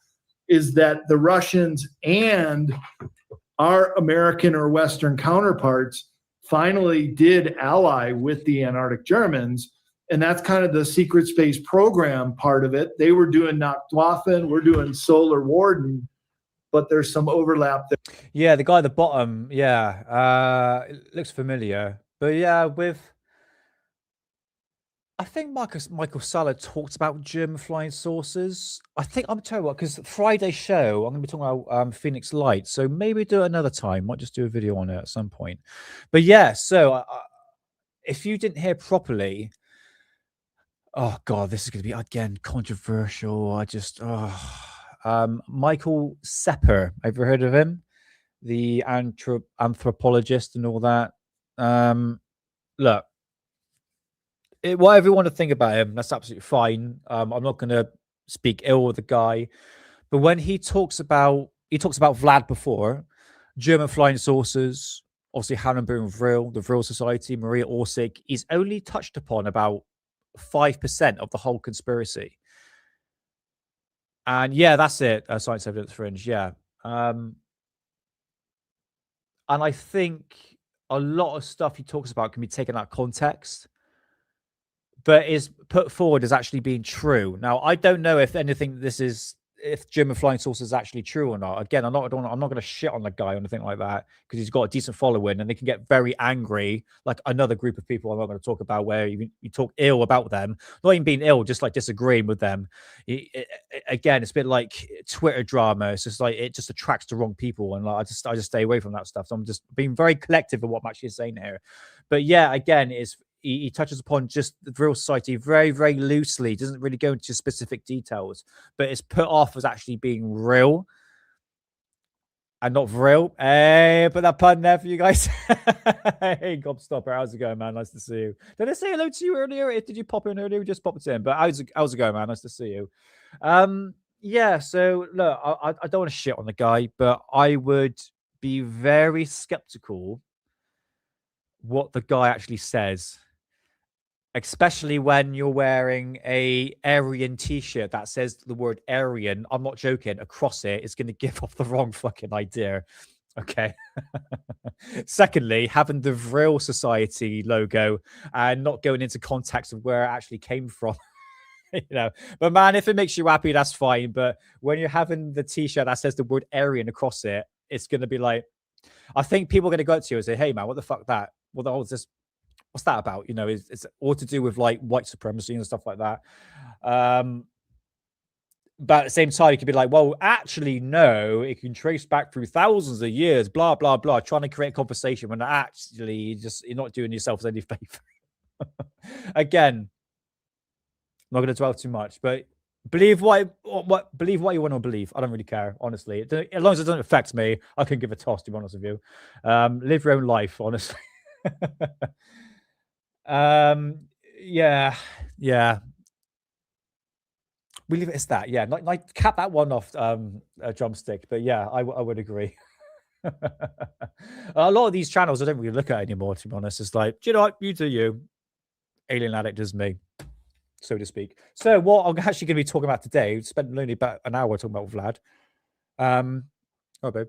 is that the Russians and our American or Western counterparts finally did ally with the Antarctic Germans. And that's kind of the secret space program part of it. They were doing Nachtwaffen, we're doing Solar Warden, but there's some overlap there. Yeah, the guy at the bottom, yeah, it looks familiar. But yeah, I think Michael Sala talked about German flying saucers. I think, I'm telling you what, because Friday show, I'm going to be talking about Phoenix Light. So maybe do it another time. Might just do a video on it at some point. But yeah, so if you didn't hear properly, oh God, this is going to be again controversial. Michael Sepper. Have you heard of him? The anthropologist and all that. Look, whatever you want to think about him, that's absolutely fine. I'm not going to speak ill of the guy, but when he talks about Vlad before, German flying saucers, obviously Hannibal Vril, the Vril Society, Maria Orsic, he's only touched upon about 5% of the whole conspiracy. And yeah, that's it. Science Evidence Fringe, yeah. And I think a lot of stuff he talks about can be taken out of context, but is put forward as actually being true. Now, I don't know if if German flying saucers is actually true or not. Again, I'm not going to shit on the guy or anything like that, because he's got a decent following and they can get very angry, like another group of people I'm not going to talk about, where you talk ill about them, not even being ill, just like disagreeing with them. Again, it's a bit like Twitter drama. It's just like it just attracts the wrong people, and like, I just stay away from that stuff. So I'm just being very collective of what I'm actually saying here. But yeah, again, he touches upon just the Vril Society very, very loosely. Doesn't really go into specific details, but it's put off as actually being real and not Vril. Hey, put that pun there for you guys. Hey, Gobstopper, how's it going, man? Nice to see you. Did I say hello to you earlier? Did you pop in earlier? We just popped in, but how's it going, man? Nice to see you. Yeah, so look, I don't want to shit on the guy, but I would be very skeptical what the guy actually says, especially when you're wearing a Aryan t-shirt that says the word Aryan. I'm not joking. Across it, it's going to give off the wrong fucking idea. Okay. Secondly, having the Vril Society logo and not going into context of where it actually came from. But man, if it makes you happy, that's fine. But when you're having the t-shirt that says the word Aryan across it, it's going to be like, I think people are going to go up to you and say, hey man, what the fuck that? What the hell is this? What's that about? It's all to do with like white supremacy and stuff like that. But at the same time, you could be like, well, actually, no, it can trace back through thousands of years, blah, blah, blah, trying to create a conversation when actually you're not doing yourself any favor. Again, I'm not going to dwell too much, but believe what you want to believe. I don't really care, honestly. As long as it doesn't affect me, I can give a toss, to be honest with you. Live your own life, honestly. Yeah. We leave it as that. Yeah, like cap that one off a drumstick. But yeah, I would agree. A lot of these channels I don't really look at anymore, to be honest. It's like, do you know what? You do you. Alien Addict is me, so to speak. So what I'm actually going to be talking about today, spent only about an hour talking about Vlad. Oh, babe.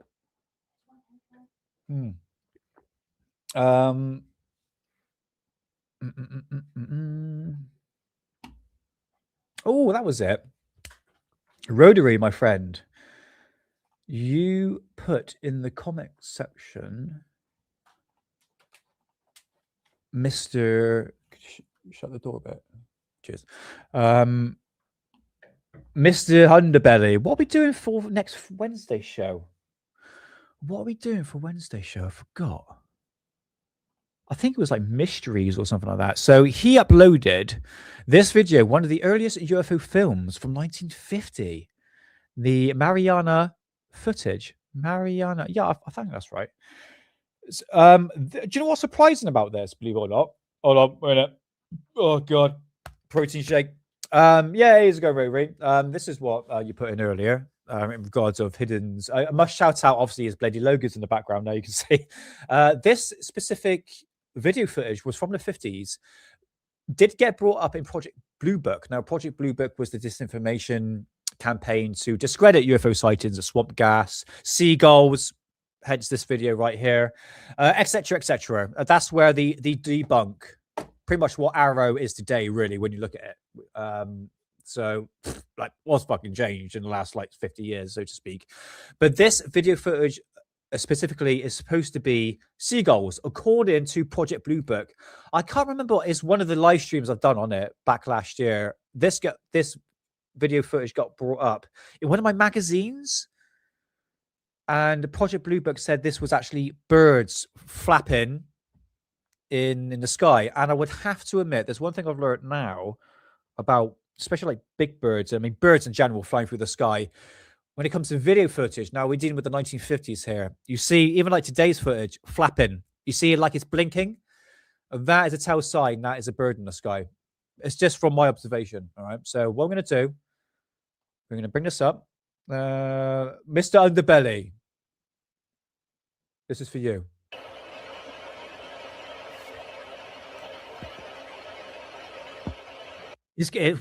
Oh, that was it. Rotary, my friend. You put in the comment section, Mr. Shut the door a bit. Cheers. Mr. Underbelly. What are we doing for next Wednesday show? What are we doing for Wednesday show? I forgot. I think it was like mysteries or something like that. So he uploaded this video, one of the earliest UFO films from 1950, the Mariana footage. Mariana, yeah, I think that's right. Do you know what's surprising about this? Believe it or not. Hold on, wait a minute. Oh god, protein shake. Yeah, here's a go, Ray. This is what you put in earlier. In regards of hiddens, I must shout out obviously his bloody logos in the background. Now you can see this specific video footage was from the 50s, did get brought up in Project Blue Book. Now, Project Blue Book was the disinformation campaign to discredit UFO sightings of swamp gas, seagulls, hence this video right here, etc., etc. That's where the debunk, pretty much what Arrow is today, really, when you look at it. So, like, what's fucking changed in the last, like, 50 years, so to speak. But this video footage specifically is supposed to be seagulls, according to Project Blue Book. I can't remember. It's one of the live streams I've done on it back last year. This video footage got brought up in one of my magazines, and Project Blue Book said this was actually birds flapping in the sky. And I would have to admit, there's one thing I've learned now about, especially like big birds. I mean, birds in general flying through the sky. When it comes to video footage, now we're dealing with the 1950s here. You see, even like today's footage, flapping. You see it like it's blinking. And that is a tell sign that is a bird in the sky. It's just from my observation. All right. So what I'm going to do, we're going to bring this up. Mr. Underbelly, this is for you.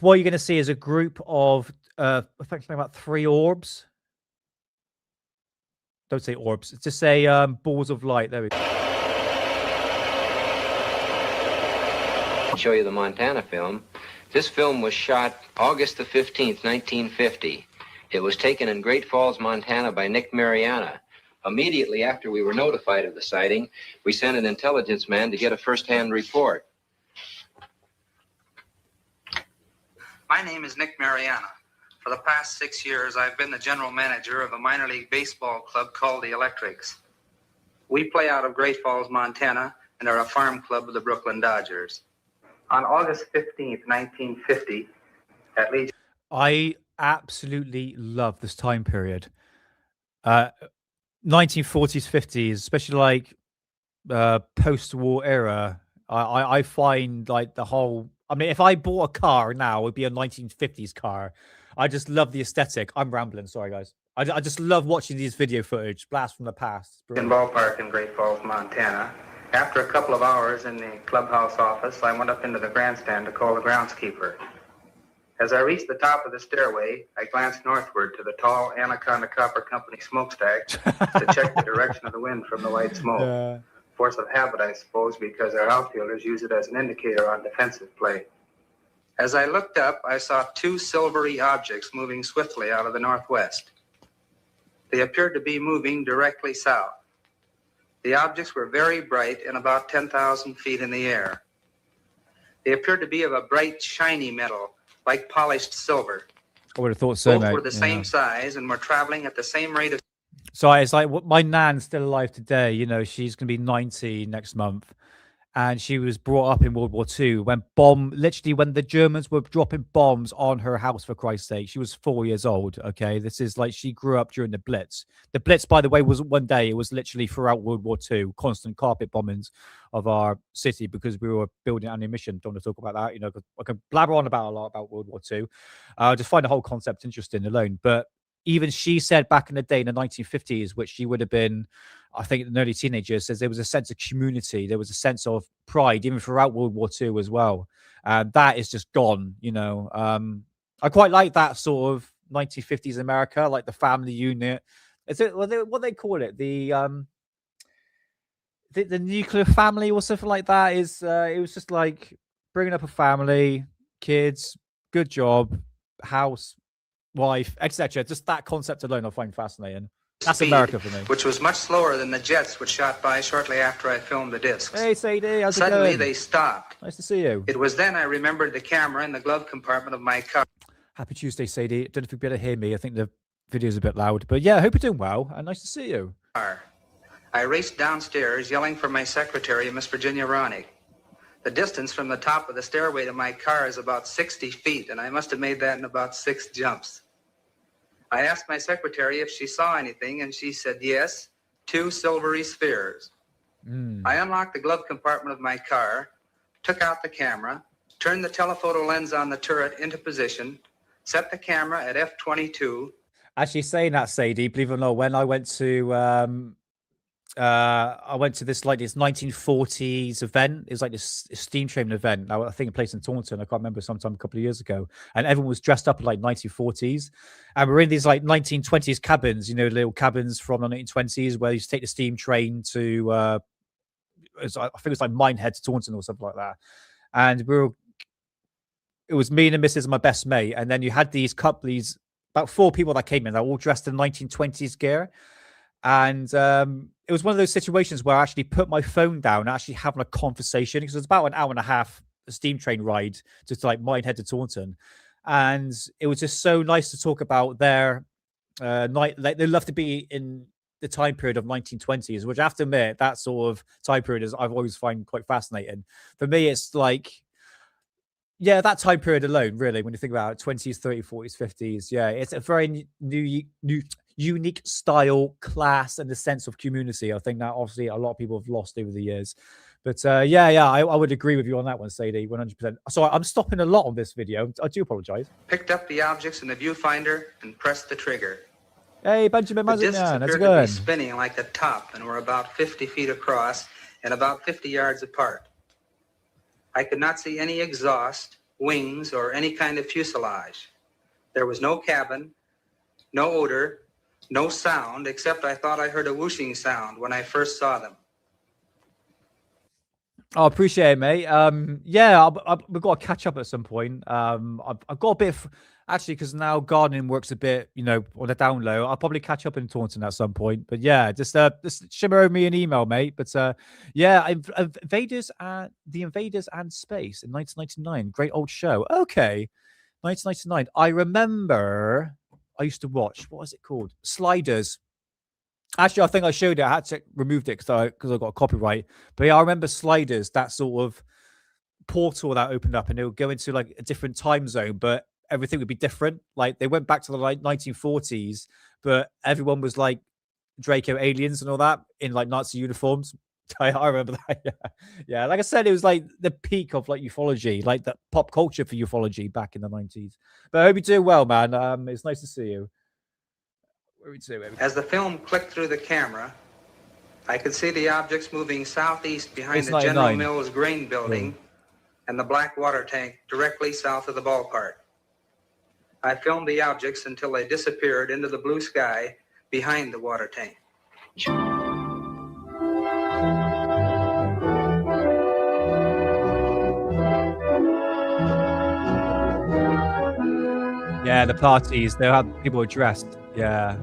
What you're going to see is a group of, effectively about 3 orbs. Don't say orbs. Just say balls of light. There we go. I'll show you the Montana film. This film was shot August the 15th, 1950. It was taken in Great Falls, Montana by Nick Mariana. Immediately after we were notified of the sighting, we sent an intelligence man to get a first-hand report. My name is Nick Mariana. For the past 6 years, I've been the general manager of a minor league baseball club called the Electrics. We play out of Great Falls, Montana, and are a farm club of the Brooklyn Dodgers. On August 15th, 1950, at Legion... I absolutely love this time period. 1940s, 50s, especially like post-war era. I find like the whole... I mean, if I bought a car now, it would be a 1950s car. I just love the aesthetic. I'm rambling. Sorry, guys. I just love watching these video footage, blast from the past. In ballpark in Great Falls, Montana. After a couple of hours in the clubhouse office, I went up into the grandstand to call the groundskeeper. As I reached the top of the stairway, I glanced northward to the tall Anaconda Copper Company smokestack to check the direction of the wind from the white smoke. Force of habit, I suppose, because our outfielders use it as an indicator on defensive play. As I looked up, I saw 2 silvery objects moving swiftly out of the northwest. They appeared to be moving directly south. The objects were very bright and about 10,000 feet in the air. They appeared to be of a bright, shiny metal, like polished silver. I would have thought so, Both mate. were the same size and were traveling at the same rate of... So it's like my nan's still alive today. You know, she's going to be 90 next month. And she was brought up in World War II when literally when the Germans were dropping bombs on her house, for Christ's sake. She was 4 years old, okay? This is like she grew up during the Blitz. The Blitz, by the way, wasn't one day. It was literally throughout World War II, constant carpet bombings of our city because we were building ammunition. Don't want to talk about that. You know, I can blabber on about a lot about World War II. Just find the whole concept interesting alone. But even she said back in the day in the 1950s, which she would have been, I think, an early teenager, says there was a sense of community. There was a sense of pride, even throughout World War II as well. That is just gone, you know. I quite like that sort of 1950s America, like the family unit. Is it what they call it? The nuclear family or something like that. It was just like bringing up a family, kids, good job, house, wife, etc. Just that concept alone I find fascinating. That's speed, America for me. Which was much slower than the jets which shot by shortly after I filmed the discs. Hey, Sadie, how's it Suddenly going? they stopped. Nice to see you. It was then I remembered the camera in the glove compartment of my car. Happy Tuesday, Sadie. Don't know if you'll be able to hear me. I think the video's a bit loud. But yeah, I hope you're doing well. And nice to see you. I raced downstairs yelling for my secretary, Miss Virginia Ronick. The distance from the top of the stairway to my car is about 60 feet, and I must have made that in about 6 jumps. I asked my secretary if she saw anything, and she said yes, 2 silvery spheres. I unlocked the glove compartment of my car, took out the camera, turned the telephoto lens on the turret into position, set the camera at f/22. Actually, saying that, Sadie, believe it or not, when I went to this 1940s event. It was like this steam train event. Now I think a place in Taunton. I can't remember, sometime a couple of years ago. And everyone was dressed up in like 1940s. And we're in these like 1920s cabins, you know, little cabins from the 1920s where you used to take the steam train to, I think it was like Minehead to Taunton or something like that. And it was me and the missus and my best mate. And then you had these about 4 people that came in. They're all dressed in 1920s gear. And it was one of those situations where I actually put my phone down, actually having a conversation, because it was about an hour and a half steam train ride to like Minehead to Taunton. And it was just so nice to talk about their night. Like they love to be in the time period of 1920s, which I have to admit, that sort of time period is I've always find quite fascinating. For me, it's like, yeah, that time period alone, really, when you think about it, 20s, 30s, 40s, 50s, yeah, it's a very unique style, class, and a sense of community. I think that obviously a lot of people have lost over the years. But I would agree with you on that one, Sadie, 100%. Sorry, I'm stopping a lot on this video. I do apologize. Picked up the objects in the viewfinder and pressed the trigger. Hey, Benjamin The discs Mazian, how's it appeared to going? be spinning like a top and were about 50 feet across and about 50 yards apart. I could not see any exhaust, wings, or any kind of fuselage. There was no cabin, no odor, no sound, except I thought I heard a whooshing sound when I first saw them. I appreciate it, mate. We've got to catch up at some point. I've got a bit of, actually, because now gardening works a bit, on the down low. I'll probably catch up in Taunton at some point. But yeah, just shimmer over me an email, mate. But The Invaders and Space in 1999. Great old show. Okay, 1999. I remember I used to watch, what was it called? Sliders. Actually, I think I showed it. I had to remove it because I got a copyright. But yeah, I remember Sliders, that sort of portal that opened up, and it would go into like a different time zone, but everything would be different. Like they went back to the 1940s, but everyone was like Draco aliens and all that in like Nazi uniforms. I remember that. Yeah. Like I said, it was like the peak of like ufology, like the pop culture for ufology back in the 90s. But I hope you're doing well, man. It's nice to see you. As the film clicked through the camera, I could see the objects moving southeast behind the General Mills grain building and the black water tank directly south of the ballpark. I filmed the objects until they disappeared into the blue sky behind the water tank. Yeah, the parties, they had people dressed. Yeah.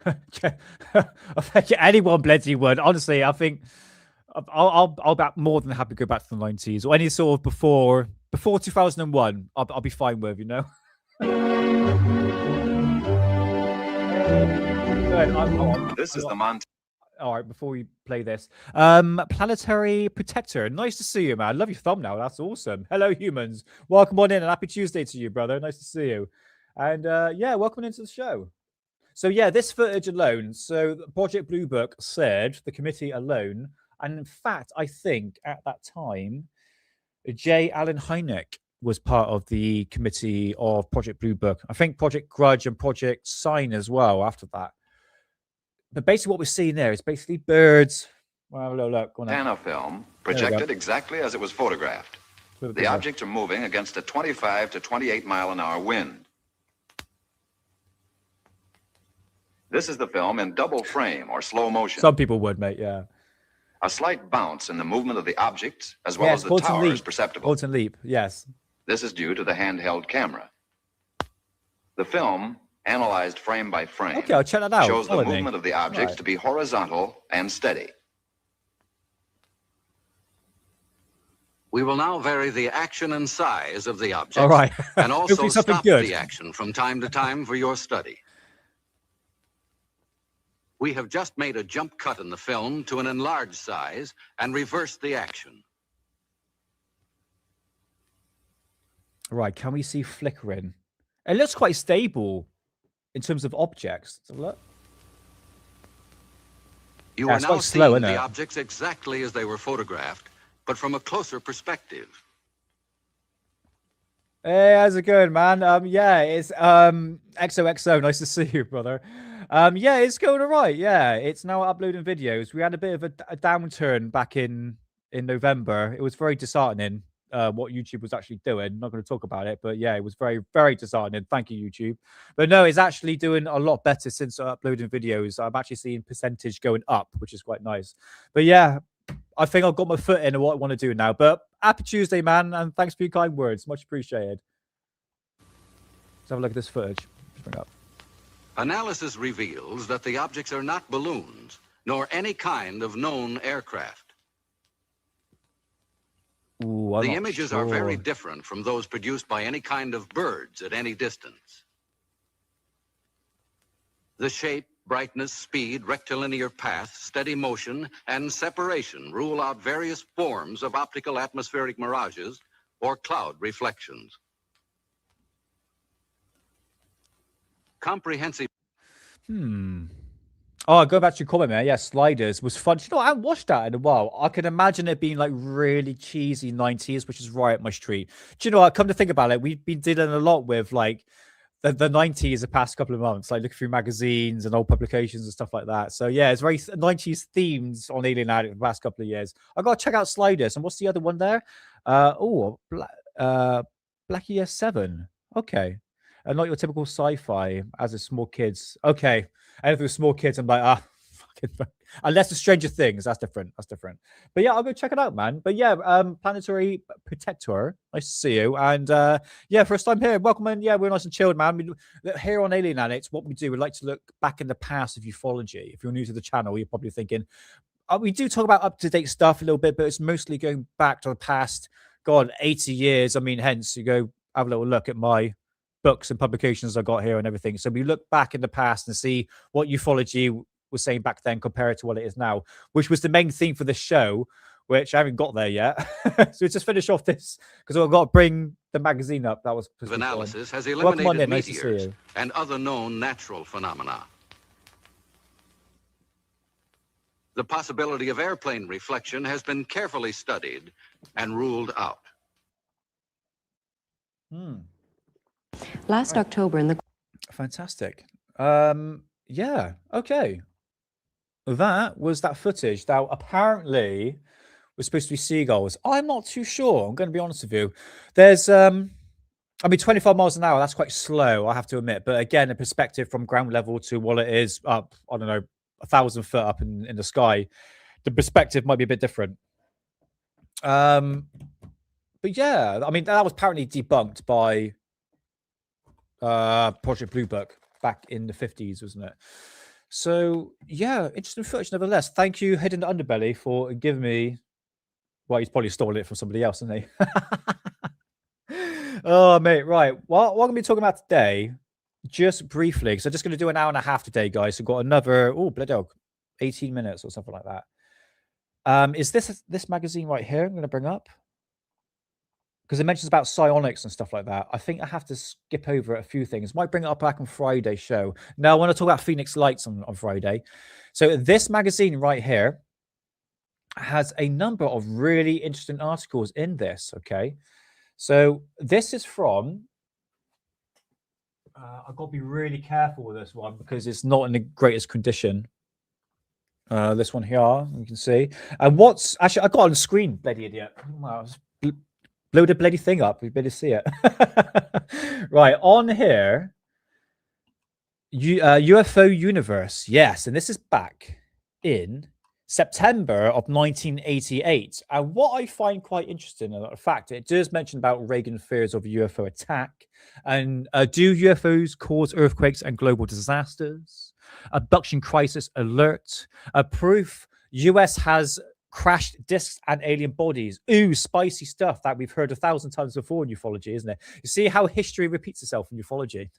I think anyone bloody would. Honestly, I think I'll be more than happy to go back to the 90s or any sort of before 2001. I'll be fine with, This is the Montana. All right, before we play this, Planetary Protector. Nice to see you, man. Love your thumbnail. That's awesome. Hello, humans. Welcome on in, and happy Tuesday to you, brother. Nice to see you. And welcome into the show. So yeah, this footage alone. So Project Blue Book said the committee alone, and in fact, I think at that time, J. Allen Hynek was part of the committee of Project Blue Book. I think Project Grudge and Project Sign as well after that. But basically what we're seeing there is basically birds. Well, have a little look. Montana film projected exactly as it was photographed. The objects are moving against a 25 to 28 mile an hour wind. This is the film in double frame or slow motion. Some people would, mate, yeah. A slight bounce in the movement of the objects as well as the tower is perceptible. Quantum leap, yes. This is due to the handheld camera. The film, analyzed frame by frame, okay, I'll check that out. shows the movement of the objects to be horizontal and steady. We will now vary the action and size of the objects. All right. And also stop the action from time to time for your study. We have just made a jump cut in the film to an enlarged size and reversed the action. Right, can we see flickering? It looks quite stable in terms of objects. Let's have a look. You are now seeing the objects exactly as they were photographed, but from a closer perspective. Hey, how's it going, man? It's XOXO. Nice to see you, brother. It's going all right. Yeah, it's now uploading videos. We had a bit of a downturn back in November. It was very disheartening what YouTube was actually doing. I'm not going to talk about it, but yeah, it was very, very disheartening. Thank you, YouTube. But no, it's actually doing a lot better since uploading videos. I'm actually seeing percentage going up, which is quite nice. But yeah, I think I've got my foot in what I want to do now. But happy Tuesday, man, and thanks for your kind words. Much appreciated. Let's have a look at this footage. Let's bring it up. Analysis reveals that the objects are not balloons, nor any kind of known aircraft. Ooh, I'm The not images are very sure. different from those produced by any kind of birds at any distance. The shape, brightness, speed, rectilinear path, steady motion, and separation rule out various forms of optical atmospheric mirages or cloud reflections. Comprehensive. Oh, go back to your comment, man. Yeah, Sliders was fun. You know, I haven't watched that in a while. I can imagine it being like really cheesy 90s, which is right up my street. Do you know what? Come to think about it, we've been dealing a lot with like the 90s the past couple of months, like looking through magazines and old publications and stuff like that. So yeah, it's very 90s themes on Alien Addict the past couple of years. I gotta check out Sliders. And what's the other one there? Blackie S7. Okay. Not your typical sci-fi as a small kids. Okay. And if it was small kids, I'm like, fucking. Unless it's Stranger Things, that's different. That's different. But yeah, I'll go check it out, man. But yeah, Planetary Protector, nice to see you. And yeah, first time here, welcome in. Yeah, we're nice and chilled, man. Here on Alien Addicts, what we do, we like to look back in the past of ufology. If you're new to the channel, you're probably thinking, we do talk about up-to-date stuff a little bit, but it's mostly going back to the past, God, 80 years. I mean, hence, you go have a little look at my books and publications I got here and everything. So we look back in the past and see what ufology was saying back then compared to what it is now, which was the main theme for the show, which I haven't got there yet. So just finish off this because I've got to bring the magazine up. That was analysis has eliminated meteors and other known natural phenomena. The possibility of airplane reflection has been carefully studied and ruled out. Last October in the... Fantastic. Yeah, okay. That was that footage. Now, apparently, was supposed to be seagulls. I'm not too sure. I'm going to be honest with you. There's, I mean, 25 miles an hour, that's quite slow, I have to admit. But again, a perspective from ground level to what it is up, I don't know, 1,000 foot up in the sky, the perspective might be a bit different. But yeah, I mean, that was apparently debunked by Project Blue Book back in the 50s, wasn't it? So yeah, interesting footage nevertheless. Thank you, Hidden Underbelly, for giving me. Well, he's probably stolen it from somebody else, isn't he? Oh mate, right. What I'm gonna be talking about today, just briefly, because I'm just gonna do an hour and a half today, guys. So got another bloody hell, 18 minutes or something like that. Is this magazine right here? I'm gonna bring up. Because it mentions about psionics and stuff like that. I think I have to skip over a few things. Might bring it up back on Friday's show. Now, I want to talk about Phoenix Lights on Friday. So this magazine right here has a number of really interesting articles in this, okay? So this is from... I've got to be really careful with this one because it's not in the greatest condition. This one here, you can see. And what's... Actually, I got it on the screen, bloody idiot. Wow, blow the bloody thing up. We better see it. Right, on here, UFO Universe. Yes, and this is back in September of 1988. And what I find quite interesting, in fact, it does mention about Reagan fears of a UFO attack. And do UFOs cause earthquakes and global disasters? Abduction crisis alert. Proof US has crashed discs and alien bodies. Ooh, spicy stuff that we've heard 1,000 times before in ufology, isn't it? You see how history repeats itself in ufology.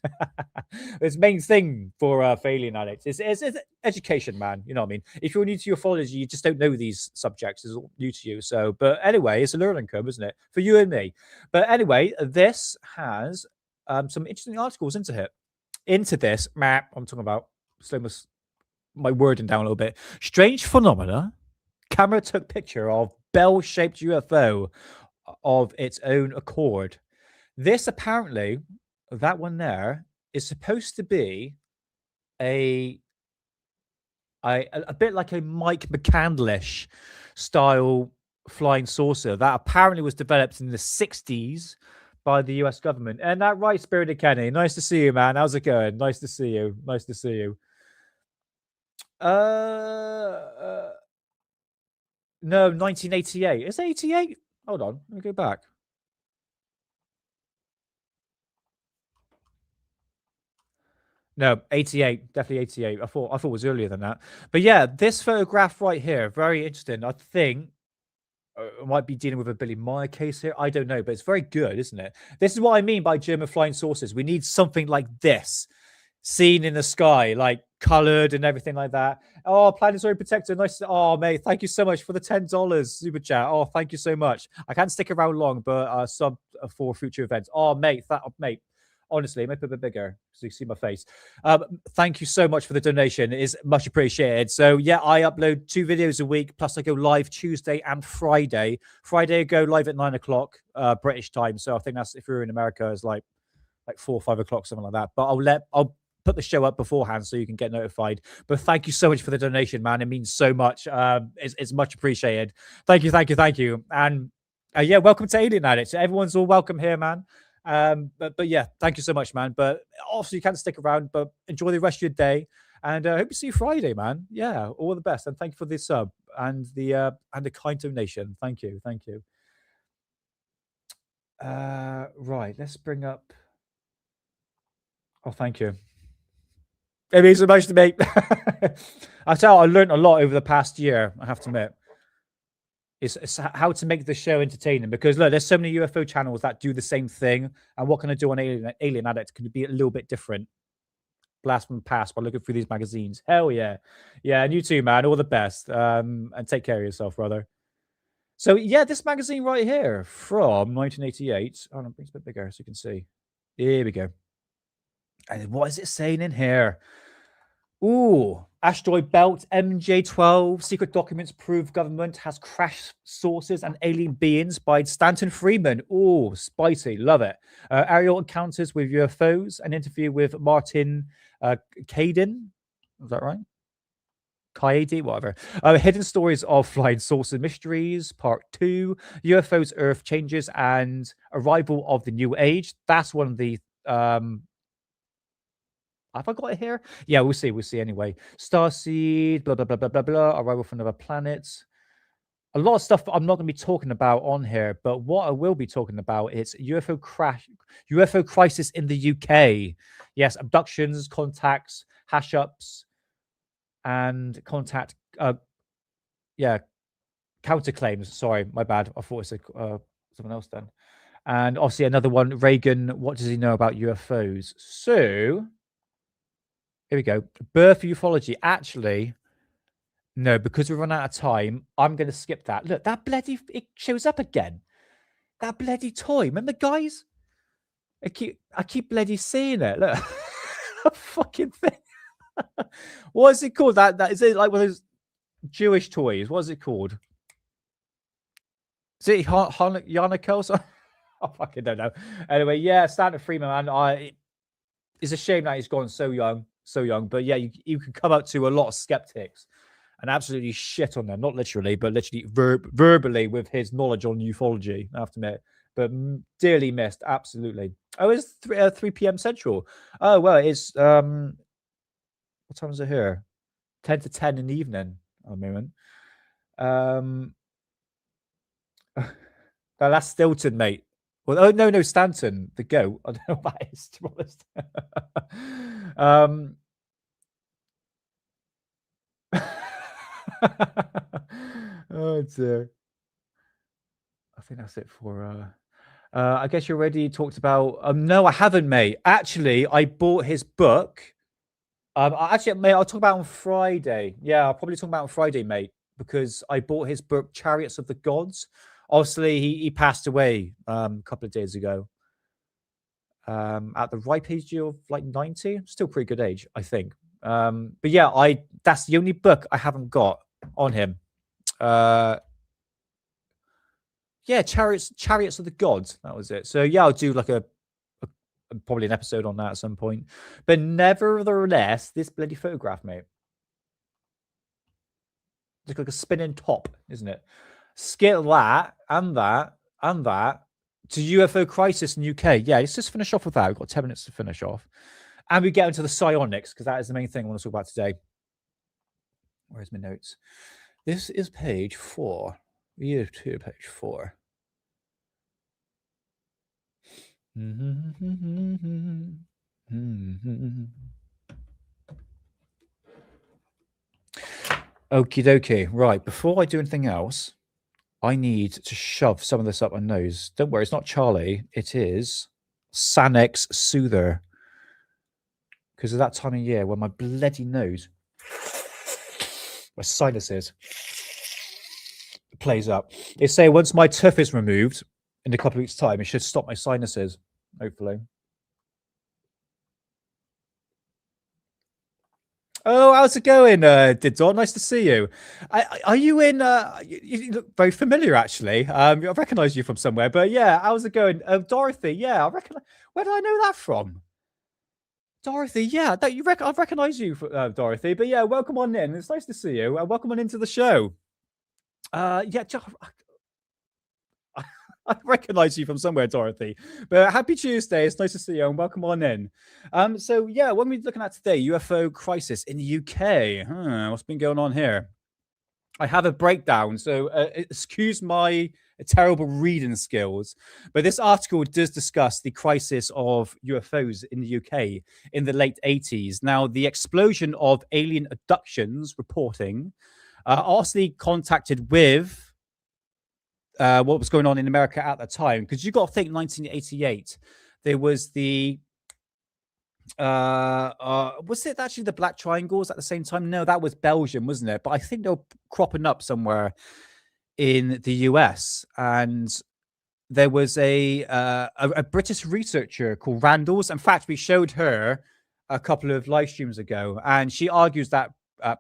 It's the main thing for Alien Addicts. It's education, man. You know what I mean? If you're new to ufology, you just don't know these subjects. It's all new to you. So, but anyway, it's a learning curve, isn't it? For you and me. But anyway, this has some interesting articles into this map. I'm talking about my wording down a little bit. Strange phenomena. Camera took picture of bell-shaped UFO of its own accord. This apparently, that one there, is supposed to be a bit like a Mike McCandlish style flying saucer that apparently was developed in the 60s by the US government. And that right, Spirited Kenny. Nice to see you, man. How's it going? Nice to see you. Nice to see you. No, 1988. Is it 88? Hold on. Let me go back. No, 88. Definitely 88. I thought it was earlier than that. But yeah, this photograph right here, very interesting. I think might be dealing with a Billy Meyer case here. I don't know, but it's very good, isn't it? This is what I mean by German flying saucers. We need something like this, seen in the sky, like colored and everything like that. Oh, Planetary Protector, nice. Oh, mate, thank you so much for the $10 super chat. Oh, thank you so much. I can't stick around long, but sub for future events. Oh, mate, mate. Honestly, make it a bit bigger so you see my face. Thank you so much for the donation. It is much appreciated. So yeah, I upload 2 videos a week, plus I go live Tuesday and Friday. Friday I go live at 9 o'clock British time. So I think that's, if you're in America, it's like 4 or 5 o'clock, something like that. But I'll put the show up beforehand so you can get notified. But thank you so much for the donation, man. It means so much. It's much appreciated. Thank you. And yeah, welcome to Alien Addict. Everyone's all welcome here, man. But yeah, thank you so much, man. But obviously you can't stick around, but enjoy the rest of your day, and I hope to see you Friday, man. Yeah, all the best, and thank you for the sub and the kind donation. Thank you. Right, let's bring up. Oh, thank you. It means so much to me. I tell you, I learned a lot over the past year, I have to admit. It's how to make the show entertaining, because look, there's so many UFO channels that do the same thing, and what can I do on Alien Addict can be a little bit different. Blast from the past by looking through these magazines. Hell yeah. And you too, man. All the best. And take care of yourself, brother. So yeah, this magazine right here from 1988. Oh, no, it's a bit bigger so you can see. Here we go. And what is it saying in here? Ooh, asteroid belt, MJ12, secret documents prove government has crash sources and alien beings by Stanton Freeman. Ooh, spicy, love it. Aerial encounters with UFOs, an interview with Martin Caden. Is that right? Kaede, whatever. Hidden stories of flying saucer mysteries, part 2, UFOs, Earth changes, and arrival of the new age. That's one of the have I got it here? Yeah, we'll see anyway. Starseed, blah, blah, blah, blah, blah, blah. Arrival from another planet. A lot of stuff I'm not going to be talking about on here, but what I will be talking about is UFO crisis in the UK. Yes, abductions, contacts, hash-ups, and counterclaims. Sorry, my bad. I thought it said someone else then. And obviously another one, Reagan, what does he know about UFOs? So here we go. Birth ufology. Actually, no, because we've run out of time, I'm going to skip that. Look, that bloody, it shows up again. That bloody toy. Remember, guys? I keep bloody seeing it. Look, a fucking thing. What is it called? That is it like one of those Jewish toys? What is it called? Is it Hanukkah or something? I fucking don't know. Anyway, yeah, Stanton Freeman, man. It's a shame that he's gone so young. But yeah, you can come up to a lot of skeptics and absolutely shit on them, not literally, but literally verbally with his knowledge on ufology, I have to admit. But dearly missed, absolutely. Oh, it's 3 p.m. Central. Oh, well, it's what time is it here? 10 to 10 in the evening at the moment. That's Stilton, mate. Well, oh no, Stanton, the goat. I don't know what that is, to be honest. Oh dear. I think that's it for I guess you already talked about no, I haven't, mate. Actually, I bought his book. Actually, mate, I'll talk about it on Friday. Yeah, I'll probably talk about it on Friday, mate, because I bought his book, Chariots of the Gods. Obviously, he passed away a couple of days ago. At the ripe age of like 90, still pretty good age, I think. But yeah, that's the only book I haven't got on him. Yeah, Chariots of the Gods. That was it. So yeah, I'll do like a probably an episode on that at some point. But nevertheless, this bloody photograph, mate, looks like a spinning top, isn't it? Skip that and that to UFO crisis in UK. Yeah, let's just finish off with that. We've got 10 minutes to finish off. And we get into the psionics, because that is the main thing I want to talk about today. Where's my notes? This is page 4. Year 2, page 4. Okie dokie. Right, before I do anything else, I need to shove some of this up my nose. Don't worry, it's not Charlie. It is Sanex Soother. Because of that time of year when my bloody nose, my sinuses, plays up. They say once my tooth is removed in a couple of weeks' time, it should stop my sinuses, hopefully. Oh, how's it going, Didon? Nice to see you. Are you in? You look very familiar, actually. I recognise you from somewhere, but yeah, how's it going, Dorothy? Yeah, I reckon. Where did I know that from? Dorothy, yeah, I recognise you, Dorothy. But yeah, welcome on in. It's nice to see you. Welcome on into the show. Yeah, I recognise you from somewhere, Dorothy. But happy Tuesday. It's nice to see you and welcome on in. So yeah, what we're looking at today, UFO crisis in the UK. What's been going on here? I have a breakdown, so excuse my terrible reading skills, but this article does discuss the crisis of UFOs in the UK in the late 80s. Now, the explosion of alien abductions reporting obviously contacted with what was going on in America at the time, because you got to think 1988, there was the was it actually the Black Triangles at the same time? No, that was Belgium, wasn't it? But I think they were cropping up somewhere in the US, and there was a British researcher called Randalls. In fact, we showed her a couple of live streams ago, and she argues that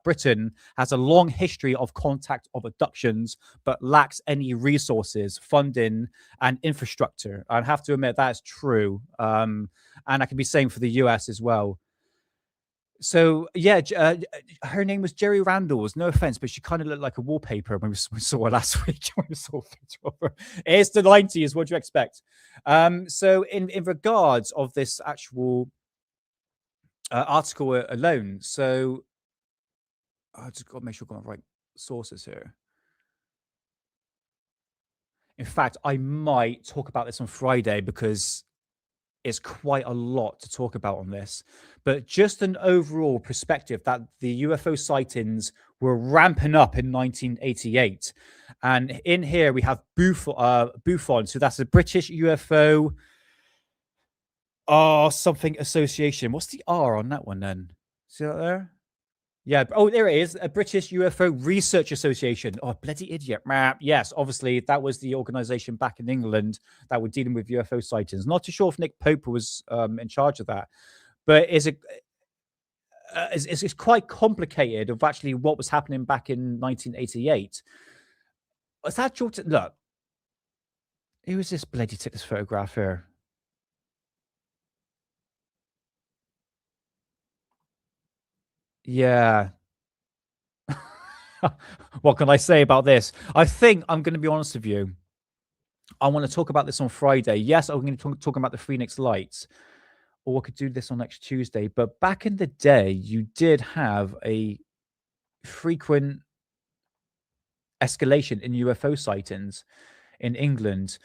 Britain has a long history of contact of abductions, but lacks any resources, funding, and infrastructure. I have to admit that's true, and I can be saying for the US as well. So yeah, her name was Jerry Randalls. No offense, but she kind of looked like a wallpaper when we saw her last week. When we saw her. It's the 90s. What do you expect? So in regards of this actual article alone, so I just got to make sure I've got the right sources here. In fact, I might talk about this on Friday because it's quite a lot to talk about on this. But just an overall perspective that the UFO sightings were ramping up in 1988. And in here we have Buffon. So that's a British UFO something association. What's the R on that one then? See that there? Yeah. Oh, there it is. A British UFO Research Association. Oh, bloody idiot. Yes, obviously, that was the organization back in England that were dealing with UFO sightings. Not too sure if Nick Pope was in charge of that. But it's quite complicated of actually what was happening back in 1988. Was that George? Look, who was this bloody took this photograph here? Yeah. What can I say about this? I think I'm going to be honest with you. I want to talk about this on Friday. Yes, I'm going to talk about the Phoenix Lights, or I could do this on next Tuesday. But back in the day, you did have a frequent escalation in UFO sightings in England.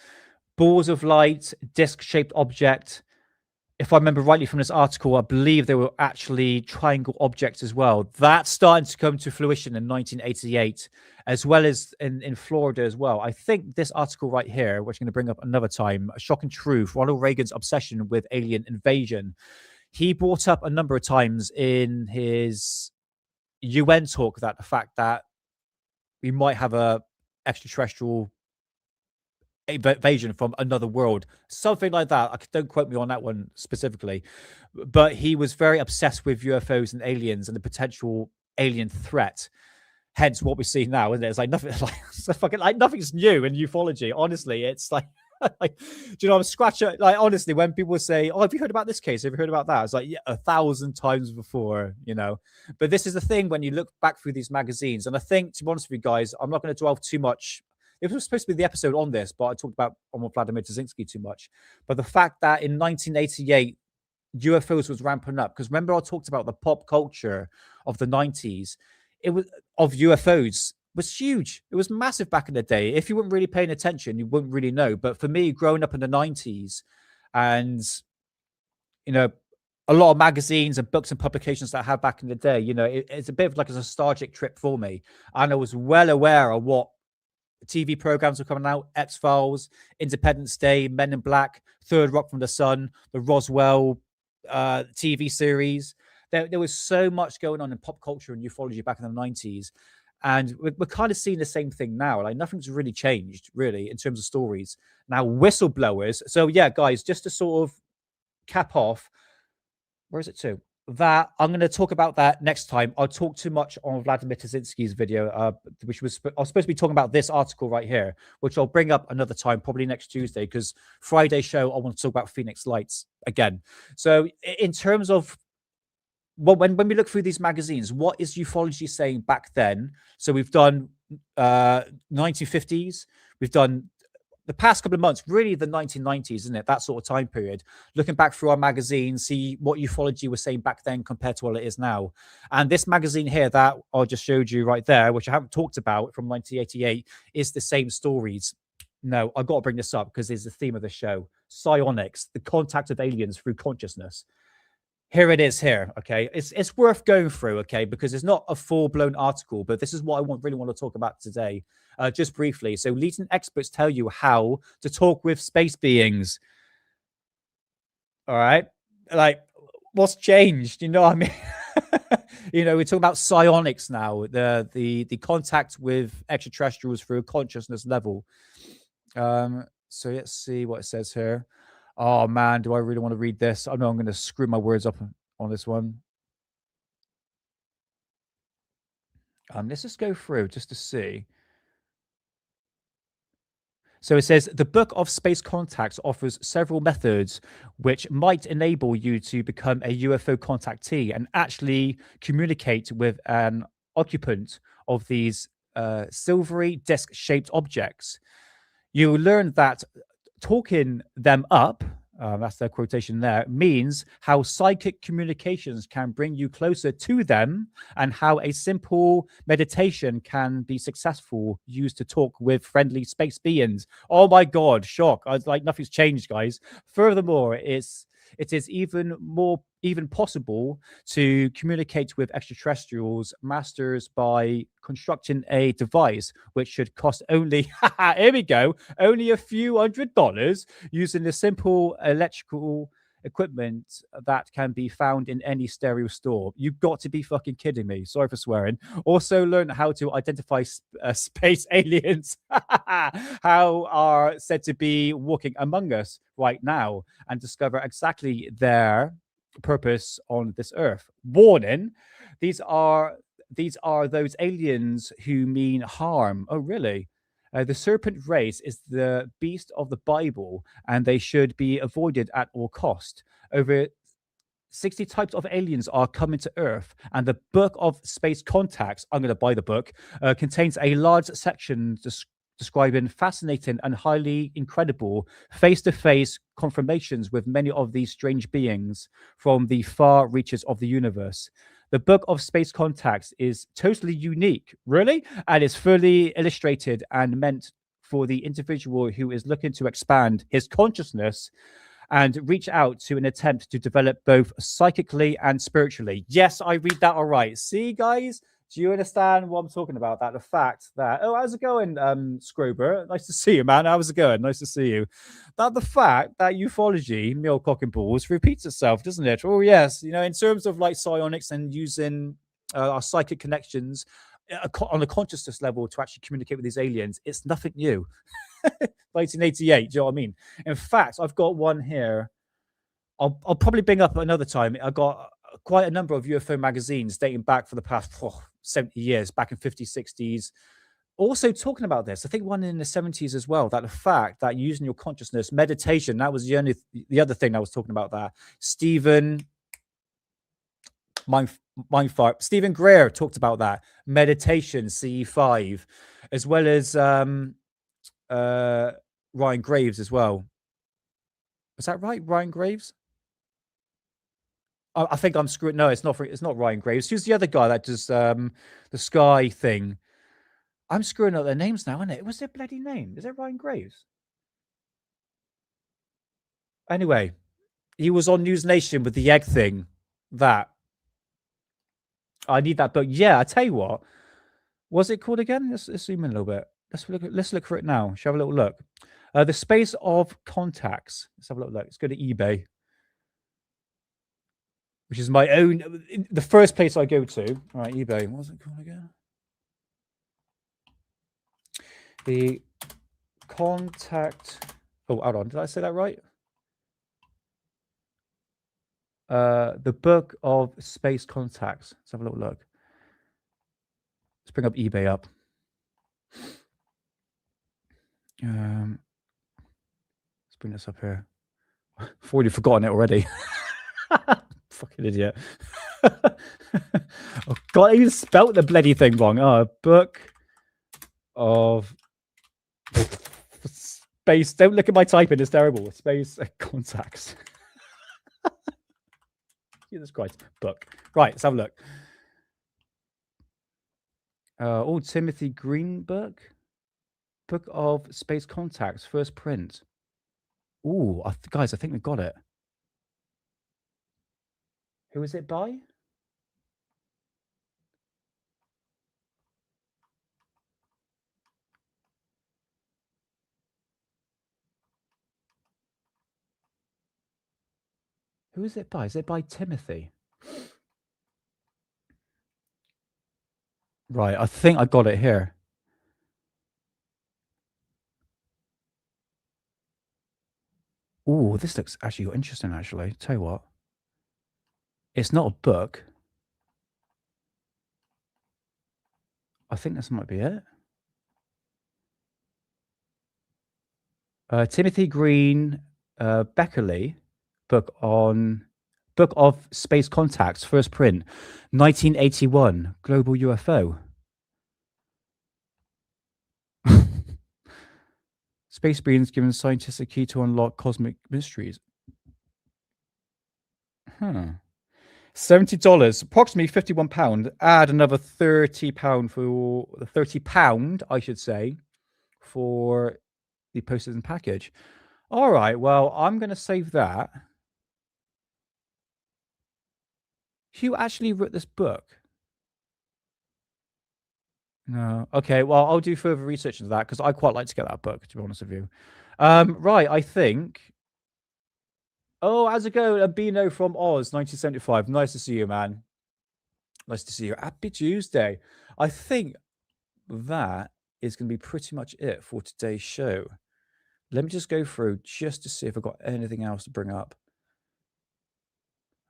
Balls of light, disc-shaped object. If I remember rightly from this article, I believe they were actually triangle objects as well. That's starting to come to fruition in 1988, as well as in Florida as well. I think this article right here, which I'm going to bring up another time, A Shocking Truth, Ronald Reagan's obsession with alien invasion. He brought up a number of times in his UN talk that the fact that we might have a extraterrestrial invasion from another world, something like that. Don't quote me on that one specifically, but he was very obsessed with UFOs and aliens and the potential alien threat. Hence what we see now, isn't it? It's like nothing, like nothing's new in ufology. Honestly, it's like, like, do you know, I'm scratching. Like, honestly, when people say, "Oh, have you heard about this case? Have you heard about that?" It's like, yeah, 1,000 times before, you know. But this is the thing when you look back through these magazines, and I think, to be honest with you guys, I'm not going to dwell too much. It was supposed to be the episode on this, but I talked about Vladimir Brzezinski too much. But the fact that in 1988, UFOs was ramping up, because remember I talked about the pop culture of the 90s. It was of UFOs was huge. It was massive back in the day. If you weren't really paying attention, you wouldn't really know. But for me, growing up in the 90s, and you know, a lot of magazines and books and publications that I had back in the day, you know, it's a bit of like a nostalgic trip for me. And I was well aware of what TV programs were coming out: X-Files, Independence Day, Men in Black, Third Rock from the Sun, the Roswell TV series. There was so much going on in pop culture and ufology back in the 90s. And we're kind of seeing the same thing now. Like, nothing's really changed, really, in terms of stories. Now, whistleblowers. So, yeah, guys, just to sort of cap off, where is it to? That I'm going to talk about that next time. I'll talk too much on Vladimir Tazinski's video, which was I was supposed to be talking about this article right here, which I'll bring up another time, probably next Tuesday, because Friday show I want to talk about Phoenix Lights again. So in terms of when we look through these magazines, what is ufology saying back then? So we've done 1950s, we've done the past couple of months, really the 1990s, isn't it? That sort of time period. Looking back through our magazines, see what ufology was saying back then compared to what it is now. And this magazine here that I just showed you right there, which I haven't talked about, from 1988, is the same stories. No, I've got to bring this up because it's the theme of the show. Psionics, the contact of aliens through consciousness. Here it is here, okay? It's worth going through, okay? Because it's not a full-blown article, but this is what I really want to talk about today, just briefly. So leading experts tell you how to talk with space beings. All right? Like, what's changed? You know what I mean? You know, we're talking about psionics now, the contact with extraterrestrials through a consciousness level. So let's see what it says here. Oh man, do I really want to read this? I know I'm going to screw my words up on this one. Let's just go through just to see. So it says, the Book of Space Contacts offers several methods which might enable you to become a UFO contactee and actually communicate with an occupant of these silvery disc-shaped objects. You will learn that talking them up, that's their quotation there, means how psychic communications can bring you closer to them and how a simple meditation can be successful used to talk with friendly space beings. Oh my God, shock. I was like, nothing's changed, guys. Furthermore, it is even possible to communicate with extraterrestrials masters by constructing a device which should cost only here we go, only a few $100 using the simple electrical equipment that can be found in any stereo store. You've got to be fucking kidding me. Sorry for swearing. Also learn how to identify space aliens how are said to be walking among us right now and discover exactly their purpose on this earth. Warning, these are those aliens who mean harm. Oh really? The serpent race is the beast of the Bible, and they should be avoided at all cost. Over 60 types of aliens are coming to Earth, and the Book of Space Contacts, I'm going to buy the book, contains a large section describing fascinating and highly incredible face-to-face confirmations with many of these strange beings from the far reaches of the universe. The Book of Space Contacts is totally unique, really, and is fully illustrated and meant for the individual who is looking to expand his consciousness and reach out to an attempt to develop both psychically and spiritually. Yes, I read that all right. See, guys? Do you understand what I'm talking about? That the fact that, oh, how's it going, Scrober? Nice to see you, man. How's it going? Nice to see you. That the fact that ufology, me old cock and balls, repeats itself, doesn't it? Oh, yes. You know, in terms of like psionics and using our psychic connections on a consciousness level to actually communicate with these aliens, it's nothing new. 1988, do you know what I mean? In fact, I've got one here. I'll probably bring up another time. I got quite a number of UFO magazines dating back for the past 70 years, back in 50s, 60s, also talking about this. I think one in the 70s as well, that the fact that using your consciousness, meditation, that was the other thing I was talking about that. Stephen Greer talked about that. Meditation, CE5, as well as Ryan Graves as well. Is that right? Ryan Graves? I think I'm screwing. No, it's not Ryan Graves. Who's the other guy that does the sky thing? I'm screwing up their names now, isn't it? What's their bloody name? Is it Ryan Graves? Anyway, he was on News Nation with the egg thing. That I need that book. Yeah, I tell you what. What's it called again? Let's zoom in a little bit. let's look for it now. Shall we have a little look? The space of contacts. Let's have a little look. Let's go to eBay, which is my own, the first place I go to. All right, eBay. What was it called again? The contact. Oh, hold on. Did I say that right? The book of space contacts. Let's have a little look. Let's bring up eBay up. Let's bring this up here. I've already forgotten it already. Fucking idiot. Oh God, I even spelt the bloody thing wrong. Oh, book of space. Don't look at my typing, it's terrible. Space contacts. Jesus Christ. Book. Right, let's have a look. Timothy Green book. Book of Space Contacts, first print. Ooh, guys, I think we got it. Who is it by? Who is it by? Is it by Timothy? Right, I think I got it here. Ooh, this looks actually interesting, actually. Tell you what. It's not a book. I think this might be it. Timothy Green, Beckerley, book of Space Contacts, first print, 1981, Global UFO. Space beings given scientists a key to unlock cosmic mysteries. $70, approximately £51. Add another £30 for the £30, I should say, for the postage and package. All right, well, I'm going to save that. Who actually wrote this book? No. Okay, well, I'll do further research into that because I quite like to get that book, to be honest with you. Right, I think. Oh, how's it going? Albino from Oz, 1975. Nice to see you, man. Nice to see you. Happy Tuesday. I think that is going to be pretty much it for today's show. Let me just go through just to see if I've got anything else to bring up.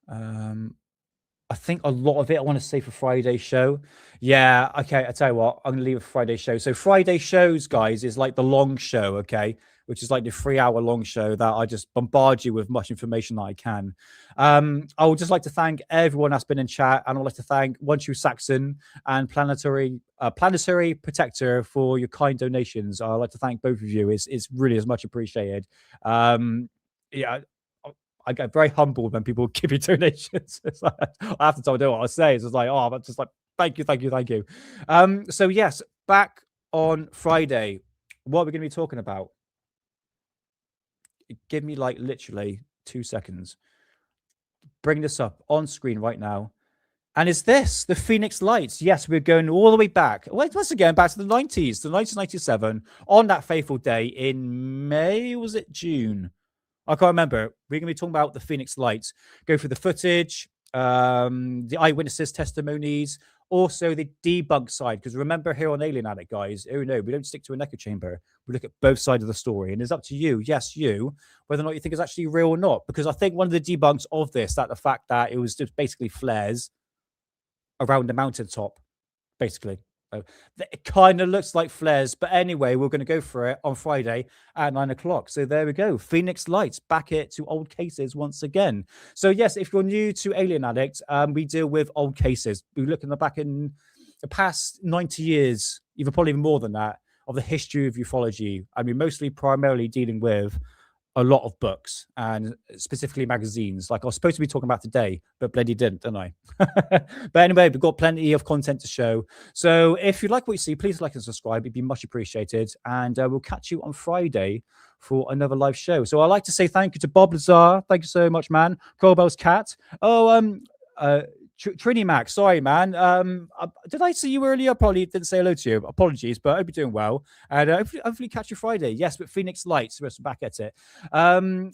I think a lot of it I want to say for Friday's show. Yeah, okay, I tell you what, I'm going to leave it for Friday's show. So Friday shows, guys, is like the long show, okay? Which is like the 3-hour long show that I just bombard you with much information that I can. I would just like to thank everyone that's been in chat, and I'd like to thank One True Saxon and Planetary Protector for your kind donations. I'd like to thank both of you. It's really as much appreciated. Yeah, I get very humbled when people give you donations. It's like, I have to tell them what I say. It's just like, oh, I'm just like, thank you. So yes, back on Friday, what are we going to be talking about? Give me like literally 2 seconds. Bring this up on screen right now. And is this the Phoenix Lights? Yes, we're going all the way back. Once again, back to the 90s, to 1997, on that fateful day in May, was it June? I can't remember. We're going to be talking about the Phoenix Lights. Go through the footage, the eyewitnesses' testimonies, also the debunk side. Because remember here on Alien Addict, guys, oh no, we don't stick to an echo chamber. We look at both sides of the story. And it's up to you, yes, you, whether or not you think it's actually real or not. Because I think one of the debunks of this, that the fact that it was just basically flares around the mountaintop, basically. It kind of looks like flares, but anyway, we're going to go for it on Friday at 9 o'clock. So there we go. Phoenix Lights, back it to old cases once again. So yes, if you're new to Alien Addict, we deal with old cases. We look back in the past 90 years, even probably more than that, of the history of ufology. I mean, primarily dealing with a lot of books and specifically magazines, like I was supposed to be talking about today, but bloody didn't I? But anyway, we've got plenty of content to show. So if you like what you see, please like and subscribe. It'd be much appreciated. And we'll catch you on Friday for another live show. So I'd like to say thank you to Bob Lazar. Thank you so much, man. Corbell's cat. Trini Max, sorry, man. Did I see you earlier? Probably didn't say hello to you. Apologies, but I hope you're doing well. And hopefully catch you Friday. Yes, with Phoenix Lights. We're back at it.